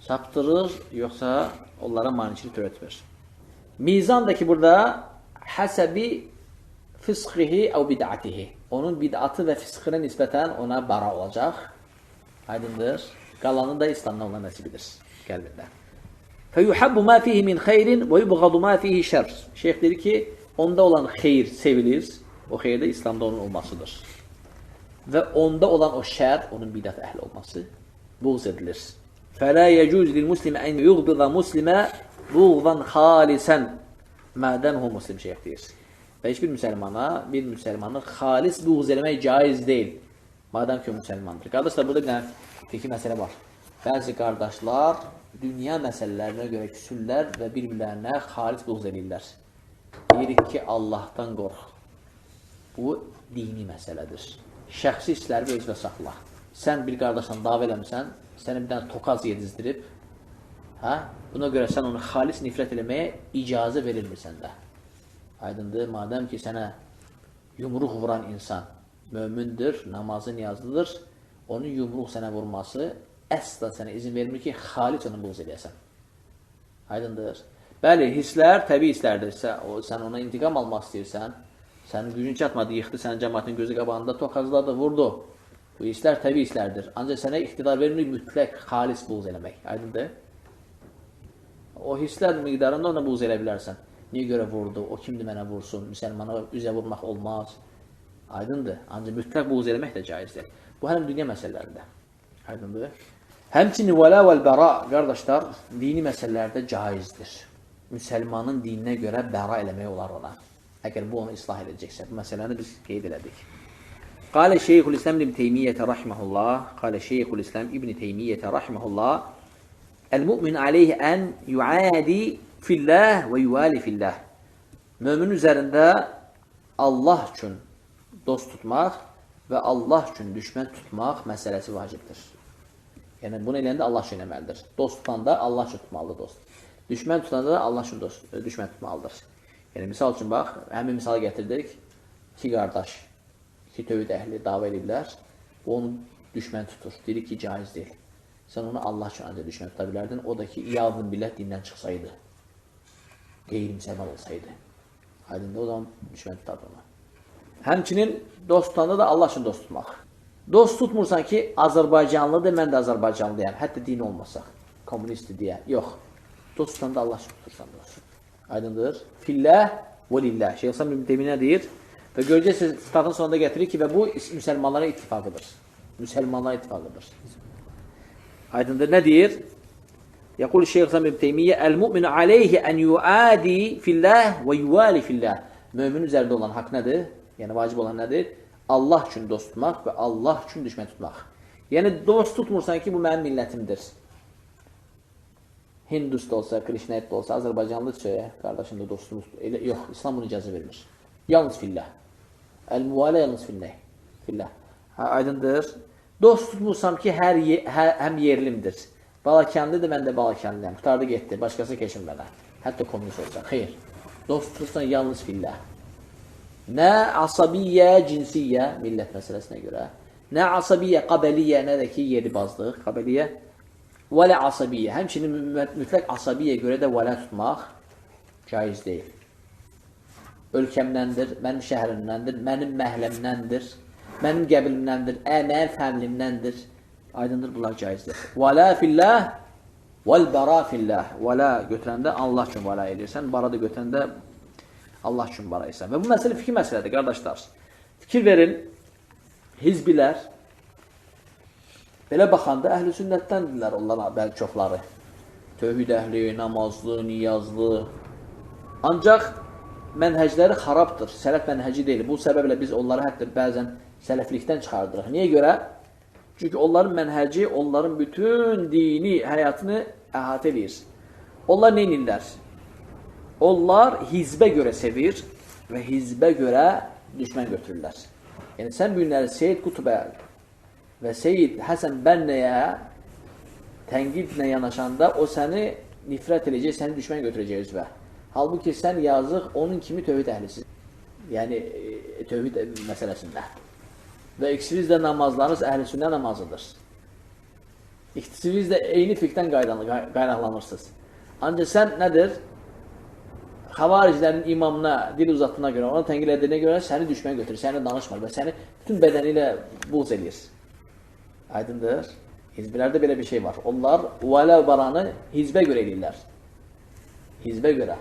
saptırır, yoxsa onlara maniçilik törətmir. Mizan da ki, burada həsəbi fısxihi əv bid'atihi, onun bid'atı və fısxına nisbətən ona bara olacaq. Aydındır. Qalanı da İslamdan ona nəsibidir qəlbində. Fəyuhabbu ma fihi min xeyrin və yubğadu ma fihi şər. Şeyx deyir ki, onda olan xeyir sevilir. O xeyir də İslamda onun olmasıdır. Və onda olan o şər, onun bidət əhli olması buğz edilir. Fələ yəcuz lil muslimə ən yuğbida muslimə buğzan xalisən Mədəm o muslim şeyh deyir. Və heç bir müsəlmana xalis buğz eləmək caiz deyil. Madəm ki, o müsəlmandır. Qardaşlar, burada bir dənə fikri məsələ var. Bəzi qardaşlar dünya məsələlərinə görə küsürlər və bir-birlərinə xalis buğz eləyirlər. Deyirik ki, Allahdan qorx. Bu, dini məsələdir. Şəxsi işləri və özünə saxla. Sən bir qardaşla dava eləmirsən, səni bir dənə tokaz yedizdirib, buna görə sən onu xalis nifrət eləməyə icazə verilmirsən də. Aydındır, madəm ki, sənə yumruq vuran insan mömindir, namazı niyazlıdır, onun yumruq sənə vurması əsla sənə izin vermir ki, xalis onu buğz eləyəsən. Aydındır. Bəli, hisslər təbii hisslərdir. Sən ona intiqam almaq istəyirsən, sənin gücün çatmadı, yıxdı sənin cəmaətin gözü qabağında, tokazladı, vurdu. Bu hisslər təbii hisslərdir. Ancaq sənə iqtidar vermir mütləq xalis buğz eləmək. Aydındır. O hisslər miqdarında ona buğz elə bilərsən. Niyə görə vurdu, o kimdir mənə vursun, müsəlmana üzə vurmaq olmaz. Aydındır. Ancaq mütləq buğz eləmək də caizdir. Bu həm dünya məsələlərində. Aydındır. Həmçinin vələ vəl-bəra, qardaşlar, dini məsələlərdə caizdir. Müsəlmanın dininə görə bəra eləmək olar ona. Əgər bu onu islah edəcəksə, bu məsələni biz qeyd elədik. Qalə Şeyxülislam İbn Teymiyyətə rahiməhullah, El-mü'min aleyhi ən yu'adi fillah və yuvali fillah. Mömin üzərində Allah üçün dost tutmaq və Allah üçün düşmən tutmaq məsələsi vacibdir. Yəni, bunu eləyəndə Allah üçün eləməlidir. Dost tutanda Allah üçün tutmalıdır dost. Düşmən tutanda da Allah üçün düşmən tutmalıdır. Yəni, misal üçün, bax, həmin misalı gətirdik. İki qardaş, iki tövhid əhli dava ediblər. O onu düşmən tutur. Deyir ki, caiz deyil. Sən onu Allah üçün ancaq düşmən tuta bilərdin. O da ki, iyadın billət dindən çıxsaydı. Qeyri-müsəlman olsaydı. Aydında o zaman düşmən tutardı ona. Həmçinin dost tutanda da Allah üçün dost tutmaq. Dost tutmursan ki, Azərbaycanlıdır, mən də Azərbaycanlıyam. Hətta din olmasaq, kommunisti deyə. Yox. Dost tutanda Allah üçün tutursan dost. Aydındır. Fillah və lillah. Şeyxsan İbn Teymiyyə deyir və görəcəksiniz, statın sonunda gətirir ki, və bu müsəlmanlara ittifaqıdır. Müsəlmanlara ittifaqıdır. Aydındır. Nə deyir? Yəqul Şeyxsan İbn Teymiyyə El-mü'min aleyhi ən yuadi fillah və yuvali fillah. Mömin üzərində olan haqq nədir? Yəni, vacib olan nədir? Allah üçün dost tutmaq və Allah üçün düşmən tutmaq. Yəni, dost tutmursan ki, bu mənim millətimdir. Hindus da olsa, Krişnayet da olsa, Azərbaycanlı söyə, qardaşım da dostumuz. Yox, İslam bunu icazə vermir. Yalnız fillah. El-muvalə yalnız fillah. Aydındır. Dost tutmursam ki, həm yerlimdir. Balakənlidir, mən də balakənliyəm. Qutardı getdi, başqası keçin mənə. Hətta komünist olsa. Xeyr. Dost tutursan yalnız fillah. Nə asabiyyə, cinsiyyə, millət məsələsinə görə. Nə asabiyyə, qabəliyyə, nə də ki, yeribazlıq, qabəliyyə. Vələ asabiyyə. Həmçinin mütləq asabiyyə görə də vələ tutmaq caiz deyil. Ölkəmdəndir, mənim şəhərimdəndir, mənim məhləmdəndir, mənim qəbilimdəndir, mənim fəmlimdəndir. Aydındır, bunlar caizdir. Vələ fillah, vəl-bəra fillah. Vələ götürəndə Allah üçün vələ edirsən, bara da götürəndə Allah üçün bara edirsən. Və bu məsələ fikir məsələdir, qardaşlar. Fikir verin, hizbilər, belə baxanda əhl-i sünnətdəndirlər onlara bəli çoxları. Tövhid əhli, namazlı, niyazlı. Ancaq mənhəcləri xarabdır, sələf mənhəci deyil. Bu səbəblə biz onları hətta bəzən sələflikdən çıxardırıq. Niyə görə? Çünki onların mənhəci, onların bütün dini həyatını əhatə edir. Onlar nə edirlər? Onlar hizbə görə sevir və hizbə görə düşmən götürürlər. Yəni, sən bu günləri Seyyid Qutubə və Seyyid Həsən Bənnəyə tənqidlə yanaşanda o səni nifrət edəcək, səni düşmən götürəcək üzvə. Halbuki sən yazıq onun kimi tövhid əhlisiz. Yəni, tövhid məsələsində. Və ikisiniz də namazlarınız əhl-i sünnə namazıdır. İkisiniz də eyni fiqdən qaynaqlanırsınız. Ancaq sən nədir? Xavaricilərin imamına, dil uzatdığına görə, ona tənqid edildiğine görə səni düşmən götürür, səni danışmır və səni bütün bədəni ilə buğz edir. Aydındır. Hizbilərdə belə bir şey var. Onlar vələ baranı hizbə görə edirlər. Hizbə görə.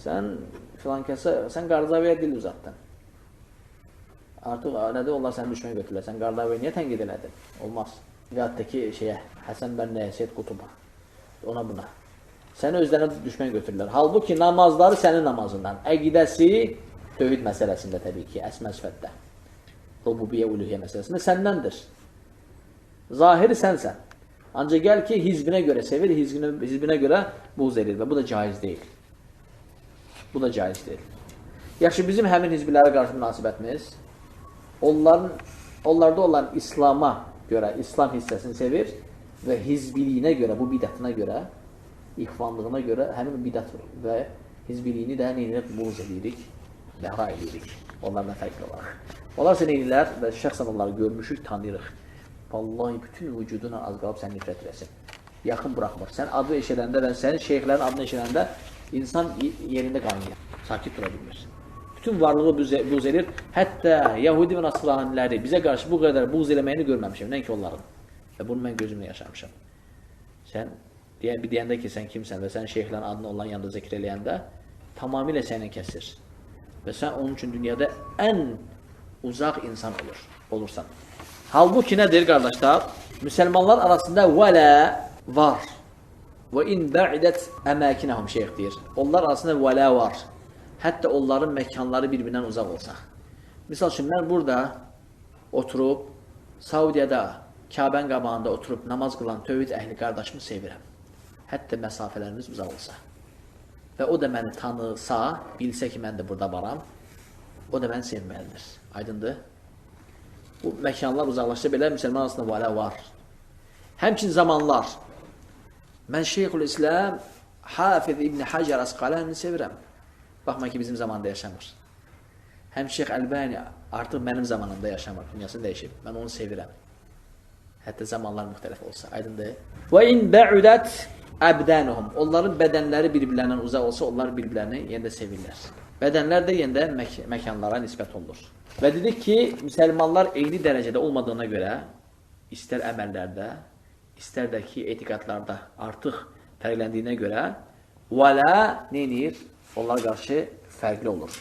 Sən filan kəsə, sən Qardaviyə dil uzatdın. Artıq nədir? Onlar səni düşmən götürürlər. Sən Qardaviyə niyə tənqid elədin? Olmaz. Vəyaddəki şeyə, Həsən Bənnəyə, Seyyid Qutuba. Ona buna. Səni özlərinə düşmən götürürlər. Halbuki namazları sənin namazından. Əqidəsi tövhid məsələsində təbii ki, əsmə sifətdə. Rububiyyə, uluhiyyə məsələsində səndəndir. Zahiri sənsən. Ancaq gəl ki, hizbinə görə sevir, hizbinə görə buğz edir və bu da caiz deyil. Bu da caiz deyil. Yaxşı, bizim həmin hizbilərə qarşı münasibətimiz, onlarda olan İslama görə, İslam hissəsini sevir və hizbiliyinə görə, bu bidətinə görə, ixvanlığına görə həmin bidət və hizbiliyini də neyinə buğz edirik, bəra edirik. Onlardan fərqli olaraq. Onlar sən eynilər və şəxsən onları görmüşük, tanıyırıq. Vallahi bütün vücuduna az qalıb sən nifrət edəsin. Yaxın buraxmır. Sən adı eşələndə və sənin şeyxlərin adını eşələndə insan yerində qanıyır. Sakit dura bilmir. Bütün varlığı buğz edir. Hətta Yahudi və Nasraniləri bizə qarşı bu qədər buğz eləməyini görməmişəm. Nəinki onların. Və bunu mən gözümlə yaşamışam. Sən deyəndə ki, sən kimsən və sənin şeyxlərin adını onların yanında zikr eləyəndə tamamilə səni kəsir. Və sən onun üçün dünyada ən uzaq insan olursan. Halbuki nədir, qardaşlar? Müsəlmanlar arasında vələ var. Və in bə'idət əməkinəhum şeyx deyir. Onlar arasında vələ var. Hətta onların məkanları bir-birindən uzaq olsa. Misal üçün, mən burada oturub, Saudiyada, Kəbən qabağında oturub namaz qılan tövhid əhli qardaşımı sevirəm. Hətta məsafələrimiz uzaq olsa. Və o da məni tanısa, bilsə ki, mən də burada varam, o da məni sevməlidir. Aydındır? Bu məkanlar uzaqlaşsa belə müsəlman arasında vələ var. Həmçin zamanlar. Mən Şeyxülislam Hafiz İbn Hacer Əsqaləni sevirəm. Baxma ki, bizim zamanda yaşamır. Həm Şeyx Əlbani artıq mənim zamanımda yaşamır. Dünyasını dəyişib. Mən onu sevirəm. Hətta zamanlar müxtəlif olsa. Aydındır? Və in bə'udət əbdənuhum. Onların bədənləri bir-birlərindən uzaq olsa, onlar bir-birlərini yenə də sevirlər. Bədənlər də yenə də məkanlara nisbət olunur. Və dedik ki, müsəlmanlar eyni dərəcədə olmadığına görə, istər əməllərdə, istər də ki, etiqadlarda artıq fərqləndiyinə görə, vələ neyinir? Onlar qarşı fərqli olur.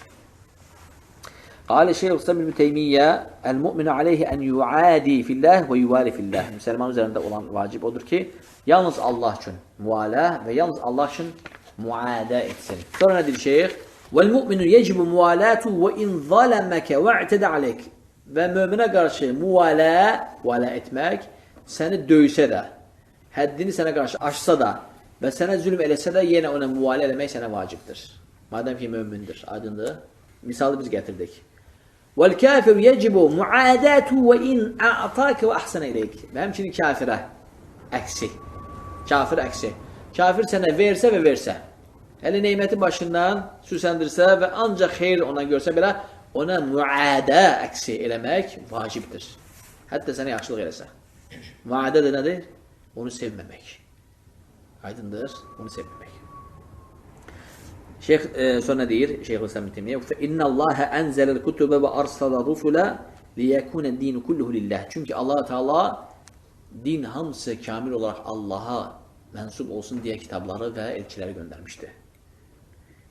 Qalə Şeyxülislam İbn Teymiyyə, əl-mü'minu aleyhi ən yuadi fillah və yuvali fillah. Müsəlman üzərində olan vacib odur ki, yalnız Allah üçün müalə və yalnız Allah üçün muadə etsin. Sonra nədir şeyx? وَالْمُؤْمِنُ يَجِبُ مُوَالَاتُ وَاِنْ ظَلَمَكَ وَاَعْتَدَ عَلَيْكَ. Və möminə qarşı müalə etmək, səni döysə də, həddini sənə qarşı aşsa da və sənə zülm eləsə də, yenə ona müalə eləmək sənə vacibdir. Madəm ki, mömindir, aydındır. Misalı biz gətirdik. وَالْكَافِرُ يَجِبُ مُعَادَاتُ وَاِنْ اَعْطَاكَ وَأَحْسَنَ إِلَيْكَ. Və həmçinin kafirə əksi. Kafir əksi. Kafir sənə versə və versə. Hələ neyməti başından süsəndirsə və ancaq xeyr ona görsə belə, ona müadə əksi eləmək vacibdir. Hətta sənə yaxşılıq eləsə. Müadə də nədir? Onu sevməmək. Aydındır? Onu sevməmək. Şeyx sonra deyir, Şeyxülislam İbn Teymiyyə, فَإِنَّ اللّٰهَ أَنْزَلَ الْكُتُبَ وَأَرْسَلَ الرُّسُلَ لِيَكُونَ الدِّينُ كُلُّهُ لِلّٰهِ. Çünki Allah Teala din hamısı kamil olaraq Allaha mənsub olsun deyə kitabları və elçiləri göndərmişdir.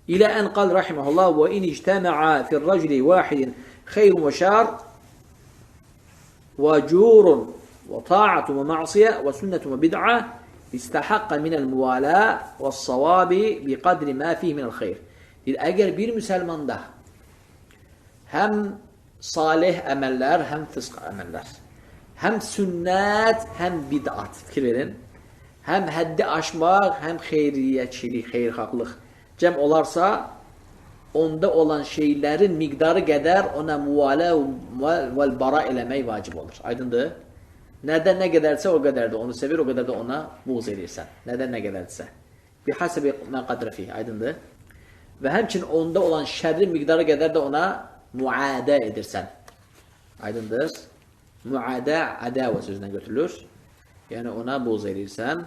İlə ən qal rahiməhullah və in ictəmə'a fir-raculi vahidin xeyrun və şər və curun və ta'atun və ma'siyə və sünnətun və bid'a istəhəqqə minəl-müvalə və s-savabi biqadri mə fih minəl-xeyr. Əgər bir müsəlmanda həm salih əməllər, həm fısq əməllər, həm sünnət, həm bid'at, fikir verin, həm həddi aşmaq, həm xeyriyyəçilik, xeyirxahlıq cəm olarsa, onda olan şeylərin miqdarı qədər ona müvalə və bara eləmək vacib olur. Aydındır? Nədən nə qədərsə o qədərdir. Onu sevir, o qədər də ona buğz edirsən. Nədən nə qədərdirsə. Bihəsəbi mən qadrəfi. Aydındır? Və həmçin onda olan şərrin miqdarı qədər də ona müadə edirsən. Aydındır? Müadə, ədəvə sözündən götürülür. Yəni ona buğz edirsən,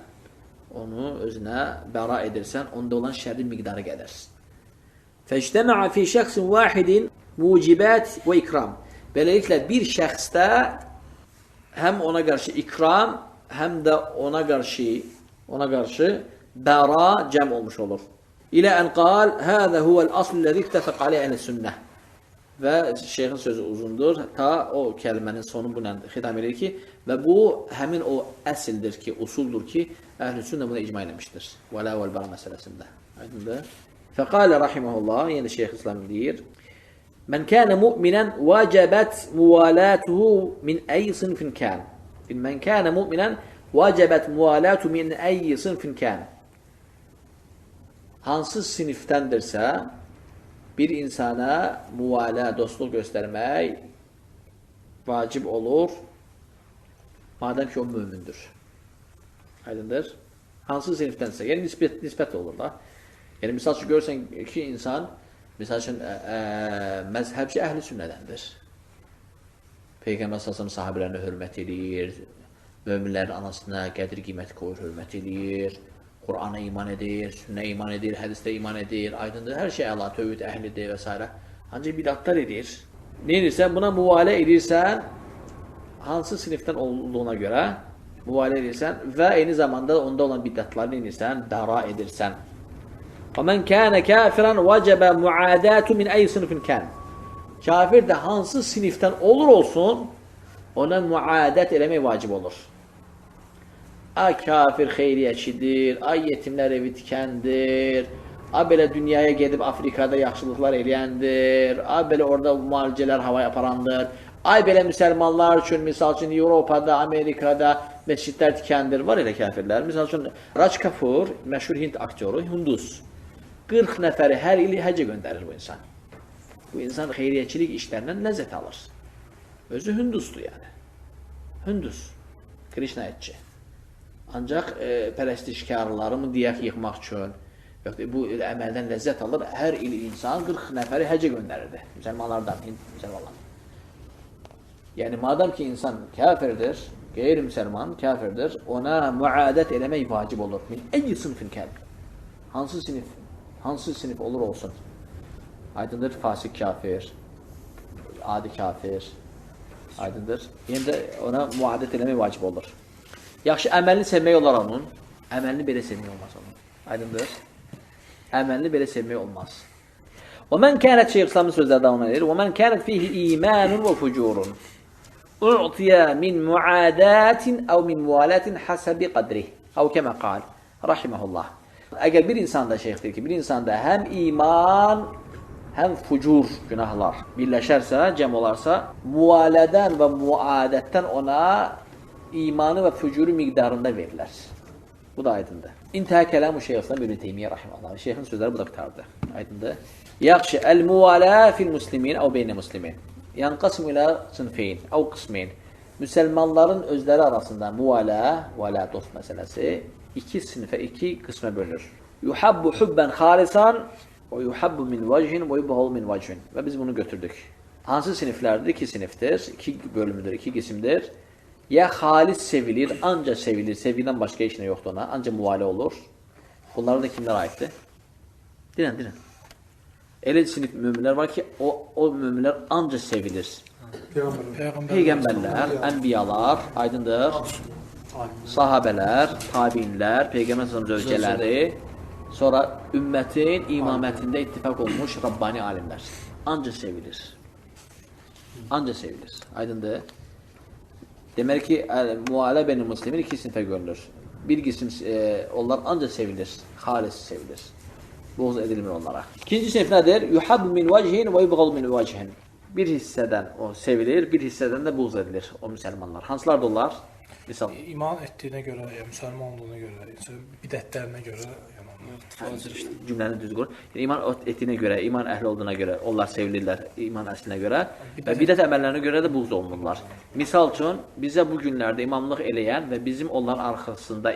onu özünə bəra edirsən, onda olan şərrin miqdarı qədər. Fəctəmə'a fi şəxsin vahidin mucibət və ikram. Beləliklə, bir şəxsdə həm ona qarşı ikram, həm də ona qarşı bəra cəm olmuş olur. İlə ən qal, həzə huvəl asl ləzi ittəfəq aleyh əhl-sünnə. və şeyxin sözü uzundur. Ta o kəlmənin sonu bu ilə xitam edir ki, və bu həmin o əsildir ki, usuldur ki, əhl-i sünnə buna icma eləmişdir. Vələ vəl-bəra məsələsində. Aydındır? Fəqalə rahiməhullah, yəni Şeyx İslam deyir, Mən kənə mu'minən vəcəbət muvalatuhu min əyi sınfin kən. Mən kənə mu'minən vəcəbət muvalatuhu min əyi sınfin kən. Hansı sinifdəndirsə, bir insana muvalə, dostluq göstərmək vacib olur, madəm ki, o mömündür. Aydındır? Hansı sinifdənsə, yəni nisbət olur da. Yəni, misal üçün, görürsən ki, insan, misal üçün, məzhəbçi əhl-i sünnədəndir. Peyğəmbər sallallahu sahabilərinə hörmət edir, möminlərin anasına qədir qiymət qoyur, hörmət edir, Qur'ana iman edir, sünnə iman edir, hədisdə iman edir, aydındır, hər şey əla, tövhid əhlidir və s. Ancaq bidətlər edir. Ne edirsən? Buna müvalə edirsən, hansı sinifdən olduğuna görə müvalə edirsən və eyni zamanda onda olan bidətləri edirsən, bəra edirsən. وَمَنْ كَانَ كَافِرًا وَجَبَ مُعَادَاتُ مِنْ أَيْ صِنْفٍ كَانَ. Kafir də hansı sinifdən olur olsun, ona müadət eləmək vacib olur. Ay kafir xeyriyyəçidir, ay yetimlər evi tikəndir, ay belə dünyaya gedib Afrikada yaxşılıqlar eləyəndir, ay belə orada müalicələr havaya aparandır, ay belə müsəlmanlar üçün, misal üçün Avropada, Amerikada məscidlər tikəndir, var elə kafirlər. Misal üçün Raj Kapoor, məşhur Hind aktyoru, Hindus. 40 nəfəri hər il həcə göndərir bu insan. Bu insan xeyriyyəçilik işlərindən ləzzət alır. Özü Hindusdur yəni. Hindus, Krishna etçi. Ancaq pərəstişkarları mı deyək yıxmaq üçün, bu əməldən ləzzət alır. Hər il insan 40 nəfəri həcə göndərirdi. Müsəlmanlardan, müsəlmanlar. Yəni, madəm ki, insan kafirdir, qeyri-müsəlman kafirdir, ona müadət eləmək vacib olur. Min əyyi sınıfın kəlb. Hansı sinif olur olsun. Aydındır, fasik kafir, adi kafir, aydındır. Yəni də ona müadət eləmək vacib olur. Yaxşı, əməlini sevmək olar onun. Əməlini belə sevmək olmaz onun. Aydındır. Əməlini belə sevmək olmaz. وَمَنْ كَانَتْ Şeyh İslam'ın sözləri davam edir. وَمَنْ كَانَتْ فِيهِ إِيمَانٌ وَفُجُورٌ اُعْطِيَ مِنْ مُعَادَاتٍ اَوْ مِنْ مُوَالَاتٍ حَسَبِ قَدْرِهِ اَوْ كَمَا قَالْ رَحِمَهُ Əgər bir insanda şeyx deyir ki, bir insanda həm iman, həm fucur günahlar birləşərsə, cəm olarsa, mualədən və muadətdən ona imanı və fucuru miqdarında verilər. Bu da aydındır. İntihə kələmu Şeyx İslam İbn Teymiyyə rahimehullah. Şeyxin sözləri bu da qutardı. Aydındır. Yaxşı, el-muvalə fil-muslimin əv beynə-muslimin. Yanqasım ilə sınfeyn, əv qismeyn. Müsəlmanların özləri arasında muvalə, dost məsələsi, iki sinifə, iki qismə bölünür. Yuhabbu hubban xalisan və yuhabbu min vəchin və yubğalu min vəchin. Və biz bunu götürdük. Hansı siniflərdir? İki sinifdir, iki bölümüdür, iki qisimdir. Ya xalis sevilir, ancaq sevilir, sevgidən başqa işinə yoxdur ona, ancaq müvalə olur. Bunlara da kimlər aiddir? Dinən. Elə sinif möminlər var ki, o möminlər ancaq sevilir. Peyğəmbərlər, ənbiyalar, aydındır. Sahabələr, tabiinlər, Peyğəmbər zövcələri, sonra ümmətin imamətində ittifaq olmuş Rabbani alimlər. Ancaq sevilir. Ancaq sevilir. Aydındır. Demək ki, mualə beynə muslimin iki sinifə görülür. Bir qisim onlar ancaq sevilir, xalis sevilir. Boğuz edilmir onlara. İkinci sinif nədir? Yuhabbu min vəchin və yubğalu min vəchin. Bir hissədən o sevilir, bir hissədən də boğuz edilir o müsəlmanlar. Hansılar da onlar? Misal. İman etdiyinə görə, müsəlman olduğuna görə, bidətlərinə görə, cümləni düz qur. İman etdiyinə görə, iman əhli olduğuna görə onlar sevilirlər iman əslinə görə və bidət əməllərinə görə də buğz olunurlar. Misal üçün, bizə bu günlərdə imamlıq eləyən və bizim onların arxasında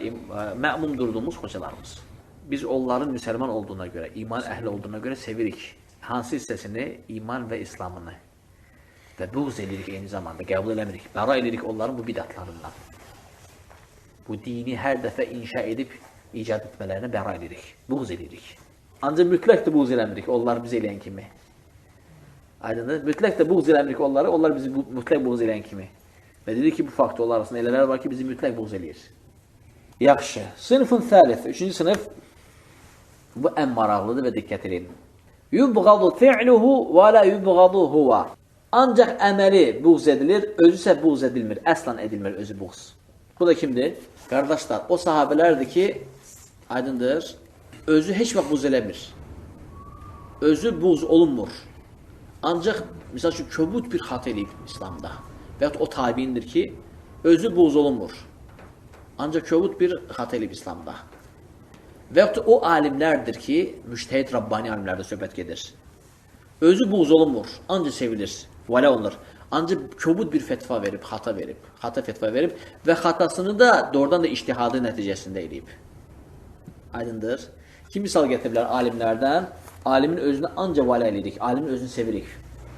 məmum durduğumuz xocalarımız. Biz onların müsəlman olduğuna görə, iman əhli olduğuna görə sevirik. Hansı hissəsini? İman və İslamını. Və buğz edirik eyni zamanda, qəbul eləmirik. Bəra edirik onların bu bidətlarından. Bu dini hər dəfə inşa edib, icad etmələrinə bəra edirik. Buğz edirik. Ancaq mütləq də buğz eləmirik, onlar bizi eləyən kimi. Aydındır? Mütləq də buğz eləmirik onları, onlar bizi mütləq buğz eləyən kimi. Və dedik ki, bu faktorlar arasında elələr var ki, bizi mütləq buğz eləyir. Yaxşı. Sınıfın thəlith, üçüncü sınıf, bu ən maraqlıdır və diqqət edin. Yubğadu fi'luhu və la yubğadu huwa. Ancaq əməli buğz edilir, özü isə buğz edilmir. Əslan edilmir özü buğz. Bu da kimdir? Qardaşlar, o sahabələrdir ki, aydındır, özü heç vaxt buğz eləmir. Özü buğz olunmur. Ancaq, misal ki, köbud bir xat eləyib İslamda. Və o tabiindir ki, özü buğz olunmur. Ancaq köbud bir xat eləyib İslamda. Və o alimlərdir ki, müştəhid Rabbani alimlərdə söhbət gedir. Özü buğz olunmur, ancaq sevilir, vələ olunur. Ancaq köbud bir fetva verib, xata fetva verib və xatasını da doğrudan da ictihadı nəticəsində eləyib. Aydındır. Kim misal gətiriblər alimlərdən? Alimin özünü ancaq vələ eləyirik, alimin özünü sevirik.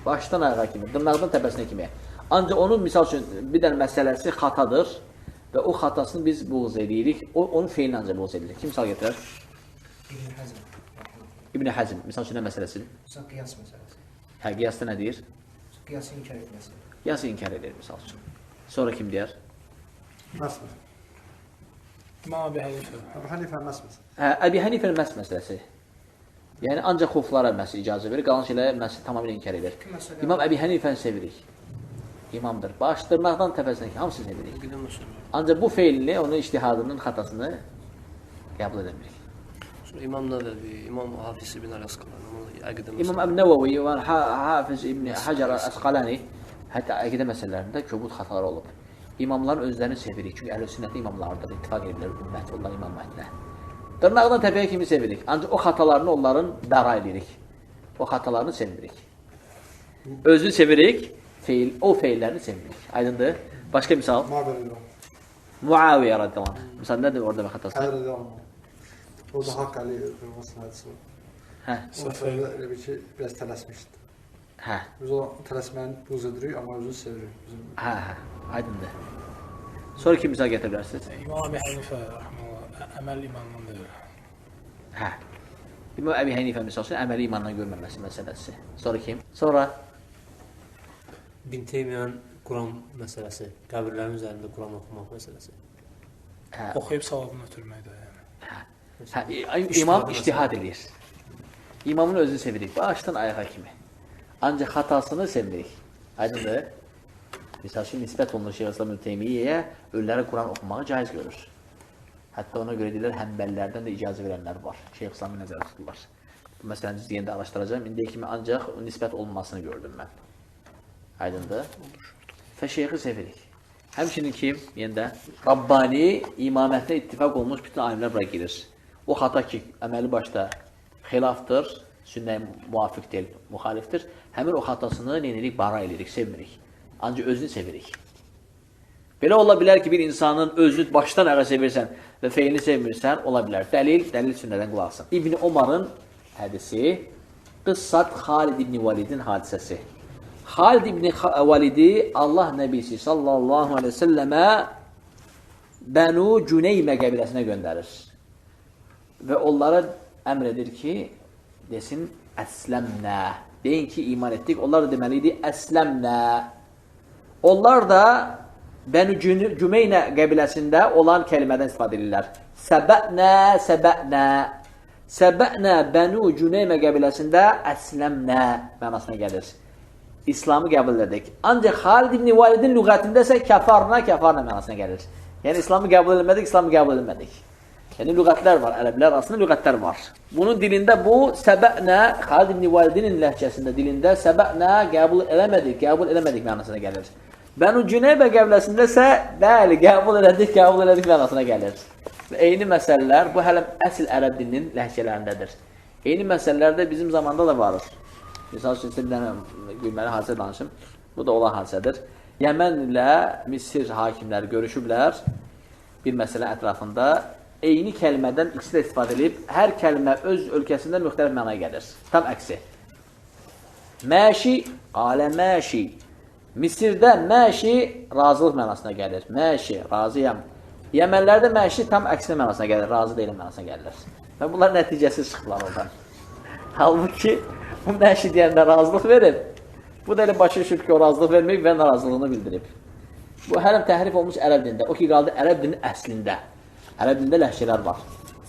Başdan ayağa kimi, dırnaqdan təpəsinə kimi. Ancaq onun misal üçün bir dənə məsələsi xatadır və o xatasını biz buğz edirik, onun feilini ancaq buğz edirik. Kim misal gətirər? İbn Həzm, misal üçün nə məsələsi? Qiyas məsələsi. Hə, qiyasda nə deyir? Qiyası inkar etməsi. Qiyası inkar edir, misal üçün. Sonra kim deyər? Məsəl. İmam Əbi Hənifə. Əbu Hənifə məsəl. Hə, Əbi Hənifənin məhz məsələsi. Yəni, ancaq xuflara məhz icazə verir, qalan şeylə məhz tamamilə inkar edir. İmam Əbi Hənifəni sevirik. İmamdır. Baş, dırnaqdan təpəsinə ki, hamısı sevirik. Ancaq bu feilini, onun ictihadının xatasını qəbul edemirik. İmam Nəvəvi, İmam Hafiz ibn Əsqalani, İmam Əbu Nəvəvi və Hafiz ibn Hacar Əsqalani hətta əqidə məsələlərində köbud xatalar olub. İmamların özlərini sevirik. Çünki əhl-i-sünnətli imamlardır, ittifaq edirlər ümmət, onlar imam məhətlə. Dırnaqdan təpəyə kimi sevirik. Ancaq o xatalarını onların bəra edirik. O xatalarını sevmirik. Özünü sevirik, o feillərini sevmirik. Aydındır? Başqa misal? Muaviyyə radiyallahu anh. Misal nədir orada və xatası? Hədir radiyallahu anh. Orada Haqq Əli Qırmasın hədisi var. Hə. O sırada elə bir ki, biraz tələsmişdi. Hə. Biz o tələsməni buz edirik, amma özünü sevirik. Hə, aydındır. Sonra kim misal gətirə bilərsiniz? İmam Əbi Hənifə, əməl imandan deyil. Hə. İmam Əbi Hənifə misal üçün əməli imandan görməməsi məsələsi. Sonra kim? Sonra İbn Teymiyyanın Quran məsələsi, qəbirlərin üzərində Quran oxumaq məsələsi. hə. Oxuyub savabını ötürməkdə yəni. Hə, imam ictihad edir. İmamın özünü sevirik, başdan ayağa kimi. Ancaq xatasını sevmirik. Aydındır? Misal ki, nisbət olunur Şeyh İslam İbn Teymiyyəyə ölülərə Quran oxumağı caiz görür. Hətta ona görə deyirlər, həmbəllərdən də icazə verənlər var. Şeyh İslam'ı nəzərə tuturlar. Bu məsələni deyəndə araşdıracağım. İndiyə kimi ancaq nisbət olunmasını gördüm mən. Aydındır? Və şeyxi sevirik. Həmçinin kim? Yenə Rabbani imamətlə ittifaq olmuş bütün alimlər bura girir. O xata ki, əməli başda xilafdır, sünnəyə muvafiq deyil, müxalifdir. Həmin o xatasını neynirik, bara edirik, sevmirik. Ancaq özünü sevirik. Belə ola bilər ki, bir insanın özünü başdan ayağa sevirsən və feilini sevmirsən, ola bilər. Dəlil sünnədən qulaqsın. İbn Omarın hədisi, Qıssat Xalid ibn Validin hadisəsi. Xalid ibn Validi Allah Nəbisi sallallahu aleyhi ve səlləmə Bənu Cüneymə qəbiləsinə göndərir. Və onlara əmr edir ki, desin, əsləmnə. Deyin ki, iman etdik. Onlar da deməli idi, əsləmnə. Onlar da Bənu Cümeynə qəbiləsində olan kəlmədən istifadə edirlər. Səbə'nə, səbə'nə. Səbə'nə Bənu Cüneymə qəbiləsində əsləmnə mənasına gəlir. İslamı qəbul edik. Ancaq Xalid ibn Validin lüğətində isə kəfarna mənasına gəlir. Yəni, İslamı qəbul edilmədik, İslamı qəbul edilmədik. Yəni, lüğətlər var, ərəblər arasında lüğətlər var. Bunun dilində bu, səbə'nə, Xalid ibn Validinin ləhcəsində dilində səbə'nə qəbul eləmədik mənasına gəlir. Bənu Cüneybə qəbiləsində isə, bəli, qəbul elədik mənasına gəlir. Və eyni məsələlər, bu hələ əsl ərəb dilinin ləhcələrindədir. Eyni məsələlər də bizim zamanda da varır. Misal üçün, bir dənə gülməli hadisə danışım. Bu da olan hadisədir. Yəmən ilə Misir hakimləri görüşüblər bir məsələ ətrafında. Eyni kəlmədən ikisi də istifadə edib, hər kəlmə öz ölkəsində müxtəlif mənaya gəlir. Tam əksi. Məşi, alə məşi. Misirdə məşi razılıq mənasına gəlir. Məşi, razıyam. Yəmənlərdə məşi tam əksinə mənasına gəlir, razı deyiləm mənasına gəlir. Və bunlar nəticəsiz çıxdılar oradan. Halbuki, bu məşi deyəndə razılıq verib. Bu da elə başa düşür ki, o razılıq verməyib və narazılığını bildirib. Bu hələm təhrif olmuş ərəb dilində. O ki, qaldı ərəb dilinin əslində. Ərəb dilində ləhcələr var.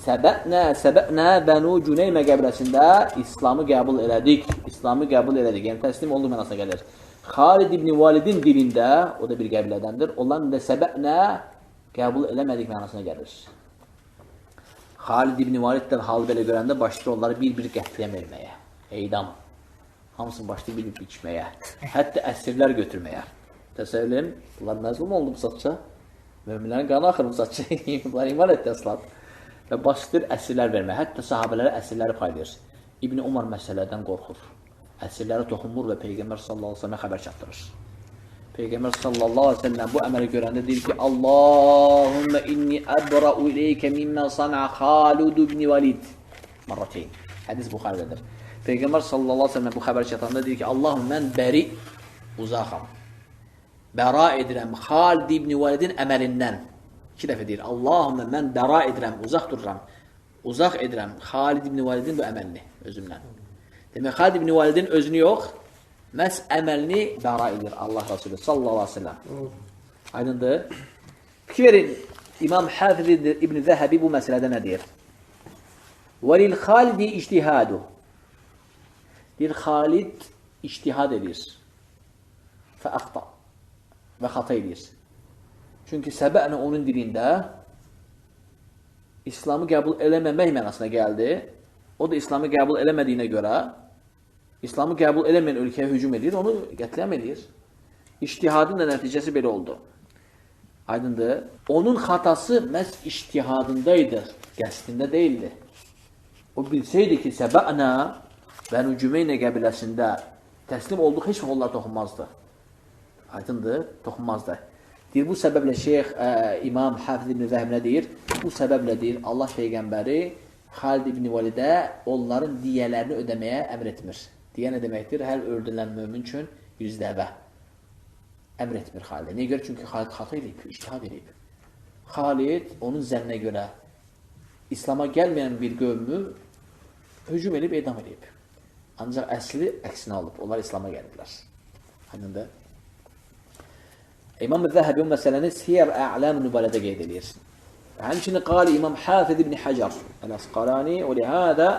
Səbə'nə Bənu Cüneymə qəbiləsində İslamı qəbul elədik. İslamı qəbul elədik. Yəni təslim olduq mənasına gəlir. Xalid ibn Validin dilində, o da bir qəbilədəndir. Onların da səbə'nə qəbul eləmədik mənasına gəlir. Xalid ibn Validdən halı belə görəndə başlayır onları bir-bir qətliyəm verməyə. Eydam. Hamısını başlayır bir-bir içməyə. Hətta əsirlər götürməyə. Təsəvvürləyin, bunlar məzlum oldu bu satça. Möminlərin qanı axır bu satça. Bunlar iman etdi əslat. Və başlayır əsirlər verməyə. Hətta sahabələrə əsirləri paylayır. İbn Umar məsələdən qorxur. Əsirlərə toxunmur və Peyğəmbər sallallahu aleyhi ve sellemə xəbər çatdırır. Peyğəmbər sallallahu aleyhi ve sellem bu əməli görəndə deyir ki, Allahümmə inni əbra'u ileykə mimmə sana'a Xalid ibn Valid. Marrateyn. Hədis Buxarədədir. Peyğəmbər sallallahu aleyhi ve sellem bu xəbər çatanda deyir ki, Allahım mən bəri uzaqam. Bəra edirəm Xalid ibn Validin əməlindən. 2 dəfə deyir, Allahümmə mən bəra edirəm, uzaq dururam. Uzaq edirəm Xalid ibn Validin bu əməlini özümdən. Demək, Xalid ibn Validin özünü yox, məhz əməlini bəra edir Allah Resulü sallallahu aleyhi ve sellem. Aydındır. Fikir verin, İmam Hafiz İbn Zəhəbi bu məsələdə nə deyir? وَلِلْ خَالِدِ اِجْتِهَادُ Deyir, Xalid ictihad edir. فَأَخْطَ Və xata edir. Çünki səbə'nə onun dilində İslamı qəbul eləməmək mənasına gəldi. O da İslamı qəbul eləmədiyinə görə İslamı qəbul eləməyən ölkəyə hücum edir, onu qətləm edir. İctihadın da nəticəsi belə oldu. Aydındır. Onun xatası məhz ictihadındaydı, qəsdində deyildi. O bilsəydi ki, səbə'nə Bənu Cümeynə qəbiləsində təslim olduq, heç vaxt onlar toxunmazdı. Aydındır, toxunmazdı. Deyir, bu səbəblə Şeyx İmam Hafiz ibn Zəhəb nə deyir? Bu səbəblə deyir, Allah Peyğəmbəri Xalid ibn Validə onların diyələrini ödəməyə əmr etmir. Diyə nə deməkdir? Hər öldürülən mömin üçün 100 dəvə əmr etmir Xalidə. Niyə görə? Çünki Xalid xata edib, ictihad edib. Xalid onun zənnə görə İslama gəlməyən bir qövmü hücum edib, edam edib. Ancaq əsli əksinə olub. Onlar İslama gəliblər. Hanında? İmam Zəhəbi bu məsələni Siyar A'lam Nubələdə qeyd edir. Həmçinin qali İmam Hafiz ibn Hacar el-Əsqalani və lihada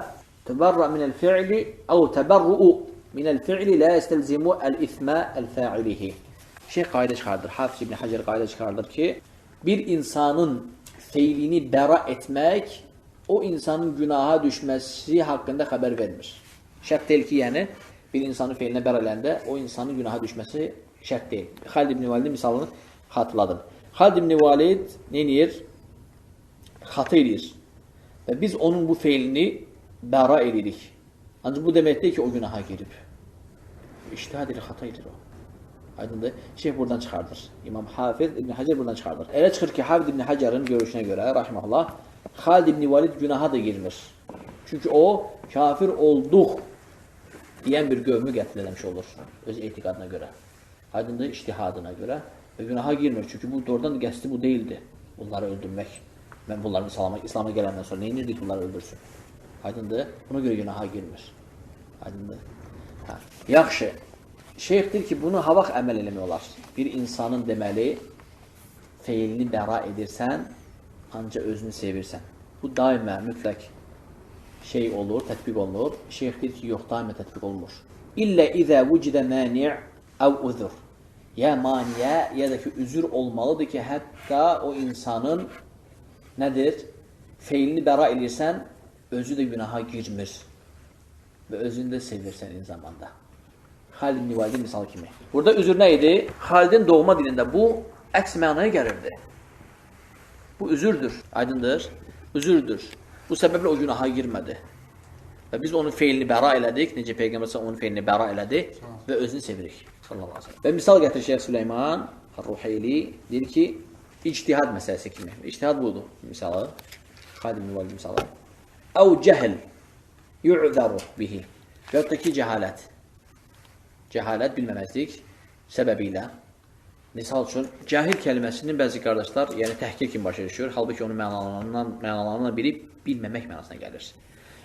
təbərrə minəl fi'li əv təbərrü'u minəl fi'li la yəstəlzimu əl-ithmə əl-fa'ilihi. Şeyh qayda çıxardır, Hafiz ibn Hacar qayda çıxardır ki, bir insanın feilini bəra etmək o insanın günaha düşməsi haqqında xəbər vermir. Şərt deyil ki, yəni bir insanın feilinə bəra eləndə o insanın günaha düşməsi şərt deyil. Xalid ibn Validin misalını xatırladım. Xalid ibn Valid neyir? Xata edir. Və biz onun bu feilini bəra edirik. Ancaq bu deməkdir ki, o günaha girib. İctihad edir, xata edir o. Aydındır. Şeyh buradan çıxardır. İmam Hafiz ibn Hacer buradan çıxardır. Elə çıxır ki, Hafiz ibn Hacer'ın görüşünə görə, rahiməhullah, Xalid ibn Valid günaha da girmir. Çünki o, kafir olduq deyən bir qövmü qətl eləmiş olur. Öz etiqadına görə. Aydındır, ictihadına görə. Və günaha girmir. Çünki bu doğrudan qəsdi bu deyildi. Bunları öldürmək. Mən bunları İslam'a gələndən sonra neyinirdik bunları öldürsün? Aydındır. Buna görə günaha girmir. Aydındır. Yaxşı. Şeyx deyir ki, bunu havaq əməl eləmək olar. Bir insanın deməli, feilini bəra edirsən, ancaq özünü sevirsən. Bu daimə, mütləq şey olur, tətbiq olunur. Şeyx deyir ki, yox, daimə tətbiq olunur. İllə izə vücidə məni' əv üzür. Ya maniyə, ya da ki, üzür olmalıdır ki, hətta o insanın nədir? Feilini bəra edirsən, özü də günaha girmir. Və özünü də sevirsən eyni zamanda. Xalid ibn Validin misal kimi. Burada üzür nə idi? Xalidin doğma dilində bu əks mənaya gəlirdi. Bu üzürdür, aydındır. Üzürdür. Bu səbəblə o günaha girmədi. Və biz onun feilini bəra elədik. Necə Peyğəmbər onun feilini bəra elədi və özünü sevirik. Və misal gətirir Şeyh Süleyman Ruheyli deyir ki, ictihad məsələsi kimi. İctihad budur misalı. Xalid ibn Valid misalı. Əv cəhl yu'zəru bihi. Və yaxud da ki, cəhalət. Cəhalət, bilməməzlik səbəbilə. Misal üçün, cahil kəlməsinin bəzi qardaşlar, yəni təhqir kimi başa düşür. Halbuki onun mənalarından biri bilməmək mənasına gəlir.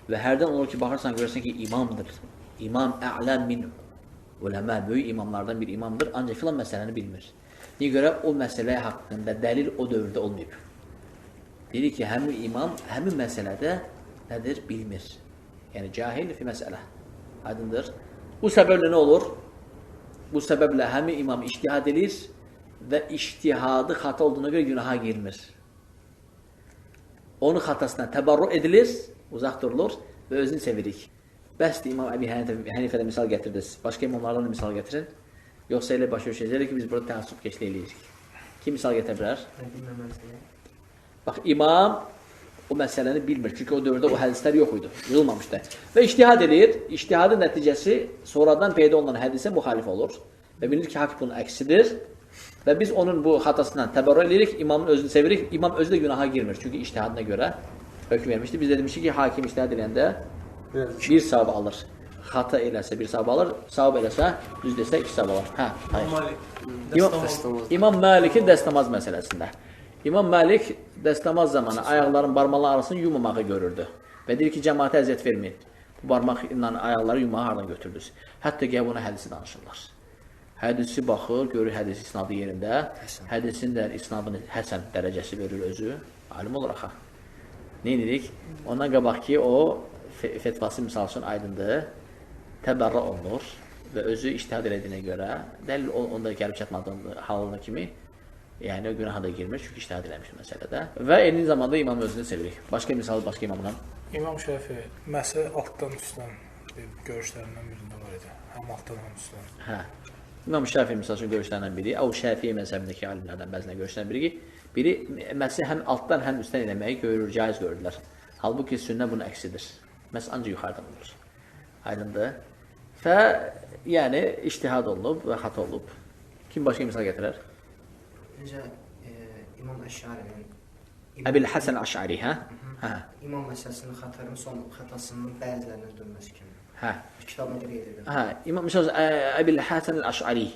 Və hərdən olur ki, baxırsan, görürsən ki, imamdır. İmam ə'ləm min uləmə, böyük imamlardan bir imamdır, ancaq filan məsələni bilmir. Niyə görə? O məsələ haqqında dəlil o dövrdə olmayıb. Deyir ki, həmin imam həmin məsələdə nədir? Bilmir. Yəni, cahil fi məsələ. Aydındır. Bu səbəblə nə olur? Bu səbəblə həmin imam ictihad edir və ictihadı xata olduğuna görə günaha girmir. Onun xatasına təbarru edilir, uzaq durulur və özünü sevirik. Bəsdir İmam Əbi Hənifədə misal gətirdiniz. Başqa imamlardan da misal gətirin. Yoxsa elə başa düşəcək ki, biz burada təəssüb keçli eləyirik. Kim misal gətirə bilər? Bax, imam o məsələni bilmir. Çünki o dövrdə o hədislər yox idi, yığılmamışdı. Və ictihad edir. İctihadın nəticəsi sonradan peyda olunan hədisə müxalif olur. Və bilir ki, haqq bunun əksidir. Və biz onun bu xatasından təbarru edirik, imamın özünü sevirik. İmam özü də günaha girmir. Çünki ictihadına görə hökm vermişdi. Biz də demişdik ki, hakim ictihad edəndə bir savab alır. Xata eləsə bir savab alır, savab eləsə, düz desə iki savab alır. Hə, hayır. İmam Məlikin dəstəmaz məsələsində. İmam Məlik dəstəmaz zamanı ayaqların, barmaqların arasını yumamağı görürdü. Və deyir ki, cəmaata əziyyət verməyin. Bu barmaqla ayaqları yumağı haradan götürdünüz? Hətta gəl buna hədisi danışırlar. Hədisi baxır, görür hədisi isnadı yerində. Hədisin də isnadını həsən dərəcəsi verir özü. Alim olur axı. Nə edirik? Ondan qabaq ki, o fetvası misal üçün aydındır, təbərra olunur və özü ictihad elədiyinə görə dəlil onda gəlib çatmadığı halına kimi yəni o günaha da girmir, çünki ictihad eləmiş məsələdə və eyni zamanda imam özünü sevirik. Başqa misal, başqa imamdan? İmam Şəfi, məsələ altdan üstdən bir görüşlərindən birində var idi. Həm altdan, həm üstdən. Hə. İmam Şəfi misal üçün görüşlərindən biri, o Şəfi məzhəbindəki alimlərdən bəzindən görüşlərindən biri məsələ həm altdan, həm üstdən eləməyi görür, caiz görürlər. Halbuki sünnə bunun əksidir. Məhz ancaq yuxarıdan olur. Aydındır. Və yəni ictihad olunub və xata olub. Kim başqa misal gətirər? Necə İmam Əş'arinin Əbil Həsən Əş'ari, hə? Hə. İmam məsələsinin xatasının bəzilərindən dönməsi kimi. Hə. Kitabına qeyd edir. Hə, İmam məsələn Əbil Həsən Əş'ari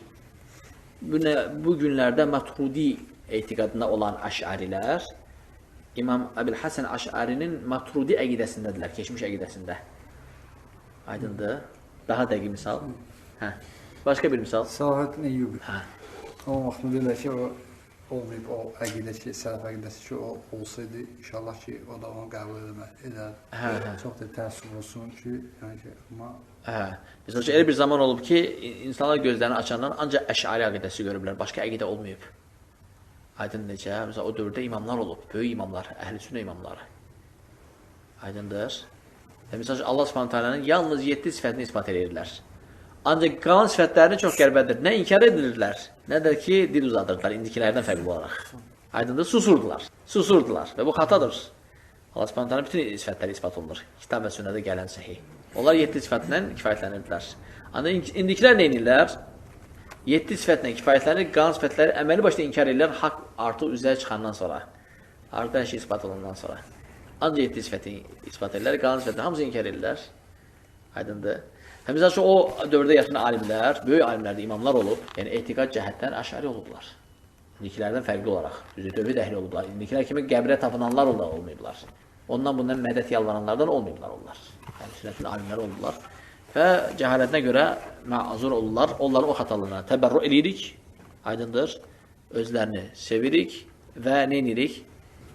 bu günlərdə Maturidi etiqadında olan Əş'arilər İmam Əbil Həsən Əş'arinin Maturidi əqidəsindədirlər, keçmiş əqidəsində. Aydındır. Daha dəqiq misal. Hə. Başqa bir misal. Səlahəddin Eyyubi. Hə. O vaxtında deyirlər ki, o olmayıb, o əqidə ki, sələf əqidəsi ki, o olsaydı, inşallah ki, o da onu qəbul edər. Hə. Çox da təəssüf olsun ki, yəni ki, amma... Hə. Məsələn, elə bir zaman olub ki, insanlar gözlərini açandan ancaq Əş'ari əqidəsi görüblər, başqa əqidə olmayıb. Aydın necə? Məsələn, o dövrdə imamlar olub, böyük imamlar, əhl-i sünnə imamları. Aydındır. Və məsələn, Allah Subhanahu yalnız 7 sifətini isbat edirlər. Ancaq qalan sifətlərini çox qərbədir. Nə inkar edirlər, nə də ki, dil uzadırdılar indikilərdən fərqli olaraq. Aydındır, susurdular və bu xatadır. Allah Subhanahu bütün sifətləri isbat olunur. Kitab və sünnədə gələn səhih. Onlar 7 sifətlə kifayətlənirdilər. Ancaq indikilər nə edirlər? 7 sifətlə kifayətlənir, qalan sifətləri əməli başda inkar edirlər, haqq artıq üzrə çıxandan sonra. Artıq hər şey isbat olundan sonra. Ancaq 7 sifəti isbat edirlər, qalan sifətləri hamısı inkar edirlər. Aydındır. Məsələn ki, o dövrdə yaşayan alimlər, böyük alimlərdə imamlar olub, yəni etiqad cəhətdən Əş'ari olublar. İndikilərdən fərqli olaraq, tövhid əhli olublar. İndikilər kimi qəbrə tapınanlar olmayıblar. Ondan bundan mədət yalvaranlardan olmayıblar onlar. Yəni sünnətin alimləri olublar. Və cəhalətinə görə məzur olurlar. Onların o xatalarına təbərru edirik, aydındır, özlərini sevirik və nə edirik?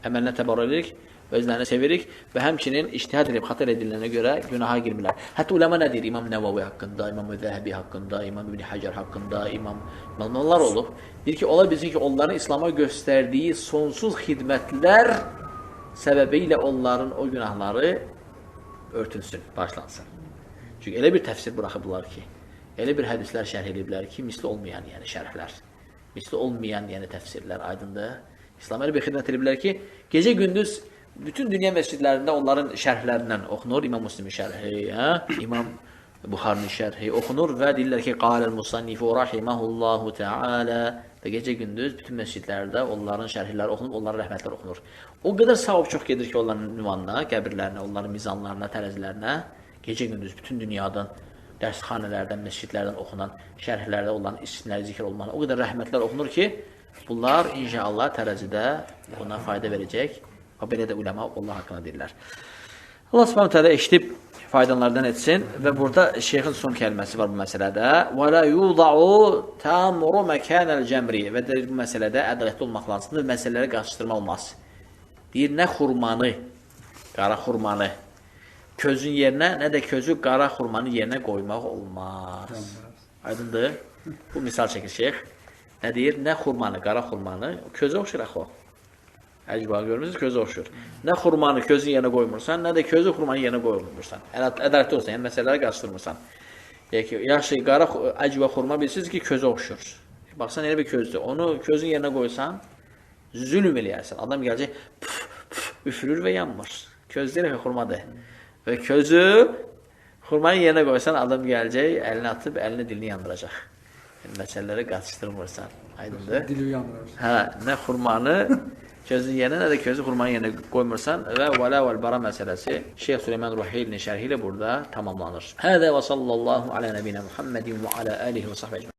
Əməlinə təbərru edirik, özlərini sevirik və həmçinin ictihad edib xəta edilənə görə günaha girmirlər. Hətta ulema nə deyir? İmam Nəvavi haqqında, İmam Zəhəbi haqqında, İmam İbn Həcər haqqında, imamlar olub. Deyir ki, ola bilsin ki, onların İslama göstərdiyi sonsuz xidmətlər səbəbilə onların o günahları örtülsün, başlansın. Çünki elə bir təfsir buraxıblar ki, elə bir hədislər şərh ediblər ki, misli olmayan yəni şərhlər, misli olmayan yəni təfsirlər aydındır. İslam elə bir xidmət ediblər ki, gecə-gündüz bütün dünya məscidlərində onların şərhlərindən oxunur. İmam Müslimin şərhi, İmam Buxarinin şərhi oxunur və deyirlər ki, Qalel Musannifu rahimehullahu teala və gecə-gündüz bütün məscidlərdə onların şərhləri oxunub, onların rəhmətləri oxunur. O qədər savab çox gedir ki, onların ünvanına, qəbirlərinə, onların mizanlarına, tərəzilərinə, gecə-gündüz bütün dünyadan, dərsxanələrdən, məscidlərdən oxunan şərhlərdə onların isimləri zikr olmalı. O qədər rəhmətlər oxunur ki, bunlar inşallah tərəzidə buna fayda verəcək. Və belə də uləma Allah haqqında deyirlər. Allah Subhanahu taala eşidib faydalardan etsin və burada şeyxin son kəlməsi var bu məsələdə. Və la yudau tamru makanal cəmri və bu məsələdə ədalətli olmaq lazımdır. Məsələləri qarşıdırma olmaz. Deyir, nə xurmanı, qara xurmanı közün yerinə, nə də közü qara xurmanın yerinə qoymaq olmaz. Aydındır? Bu misal çəkir şeyx. Nə deyir? Nə xurmanı, qara xurmanı, közə oxşur axı o. Əcbağı görmürsünüz, közə oxşur. Nə xurmanı közün yerinə qoymursan, nə də közü xurmanın yerinə qoymursan. Ədalətli olsan, yəni məsələləri qarşıdırmırsan. Yaxşı, qara əcba xurma bilirsiniz ki, közə oxşur. Baxsan, elə bir közdür. Onu közün yerinə qoysan, zülüm eləyərsən. Adam gələcək, üfürür və yanmır. Köz deyil ki, xurmadır. Və közü xurmanın yerinə qoysan, adam gələcək, əlini atıb, əlini dilini yandıracaq. Məsələləri qaçışdırmırsan. Aydındır? Dili yandırırsan. Hə, nə xurmanı közün yerinə, nə də közü xurmanın yerinə qoymursan və vələ vəl-bara məsələsi Şeyx Süleyman Ruhailinin şərhi ilə burada tamamlanır. Hədə və sallallahu alə nəbinə Muhammedin və alə alihi və sahbə ecmaîn.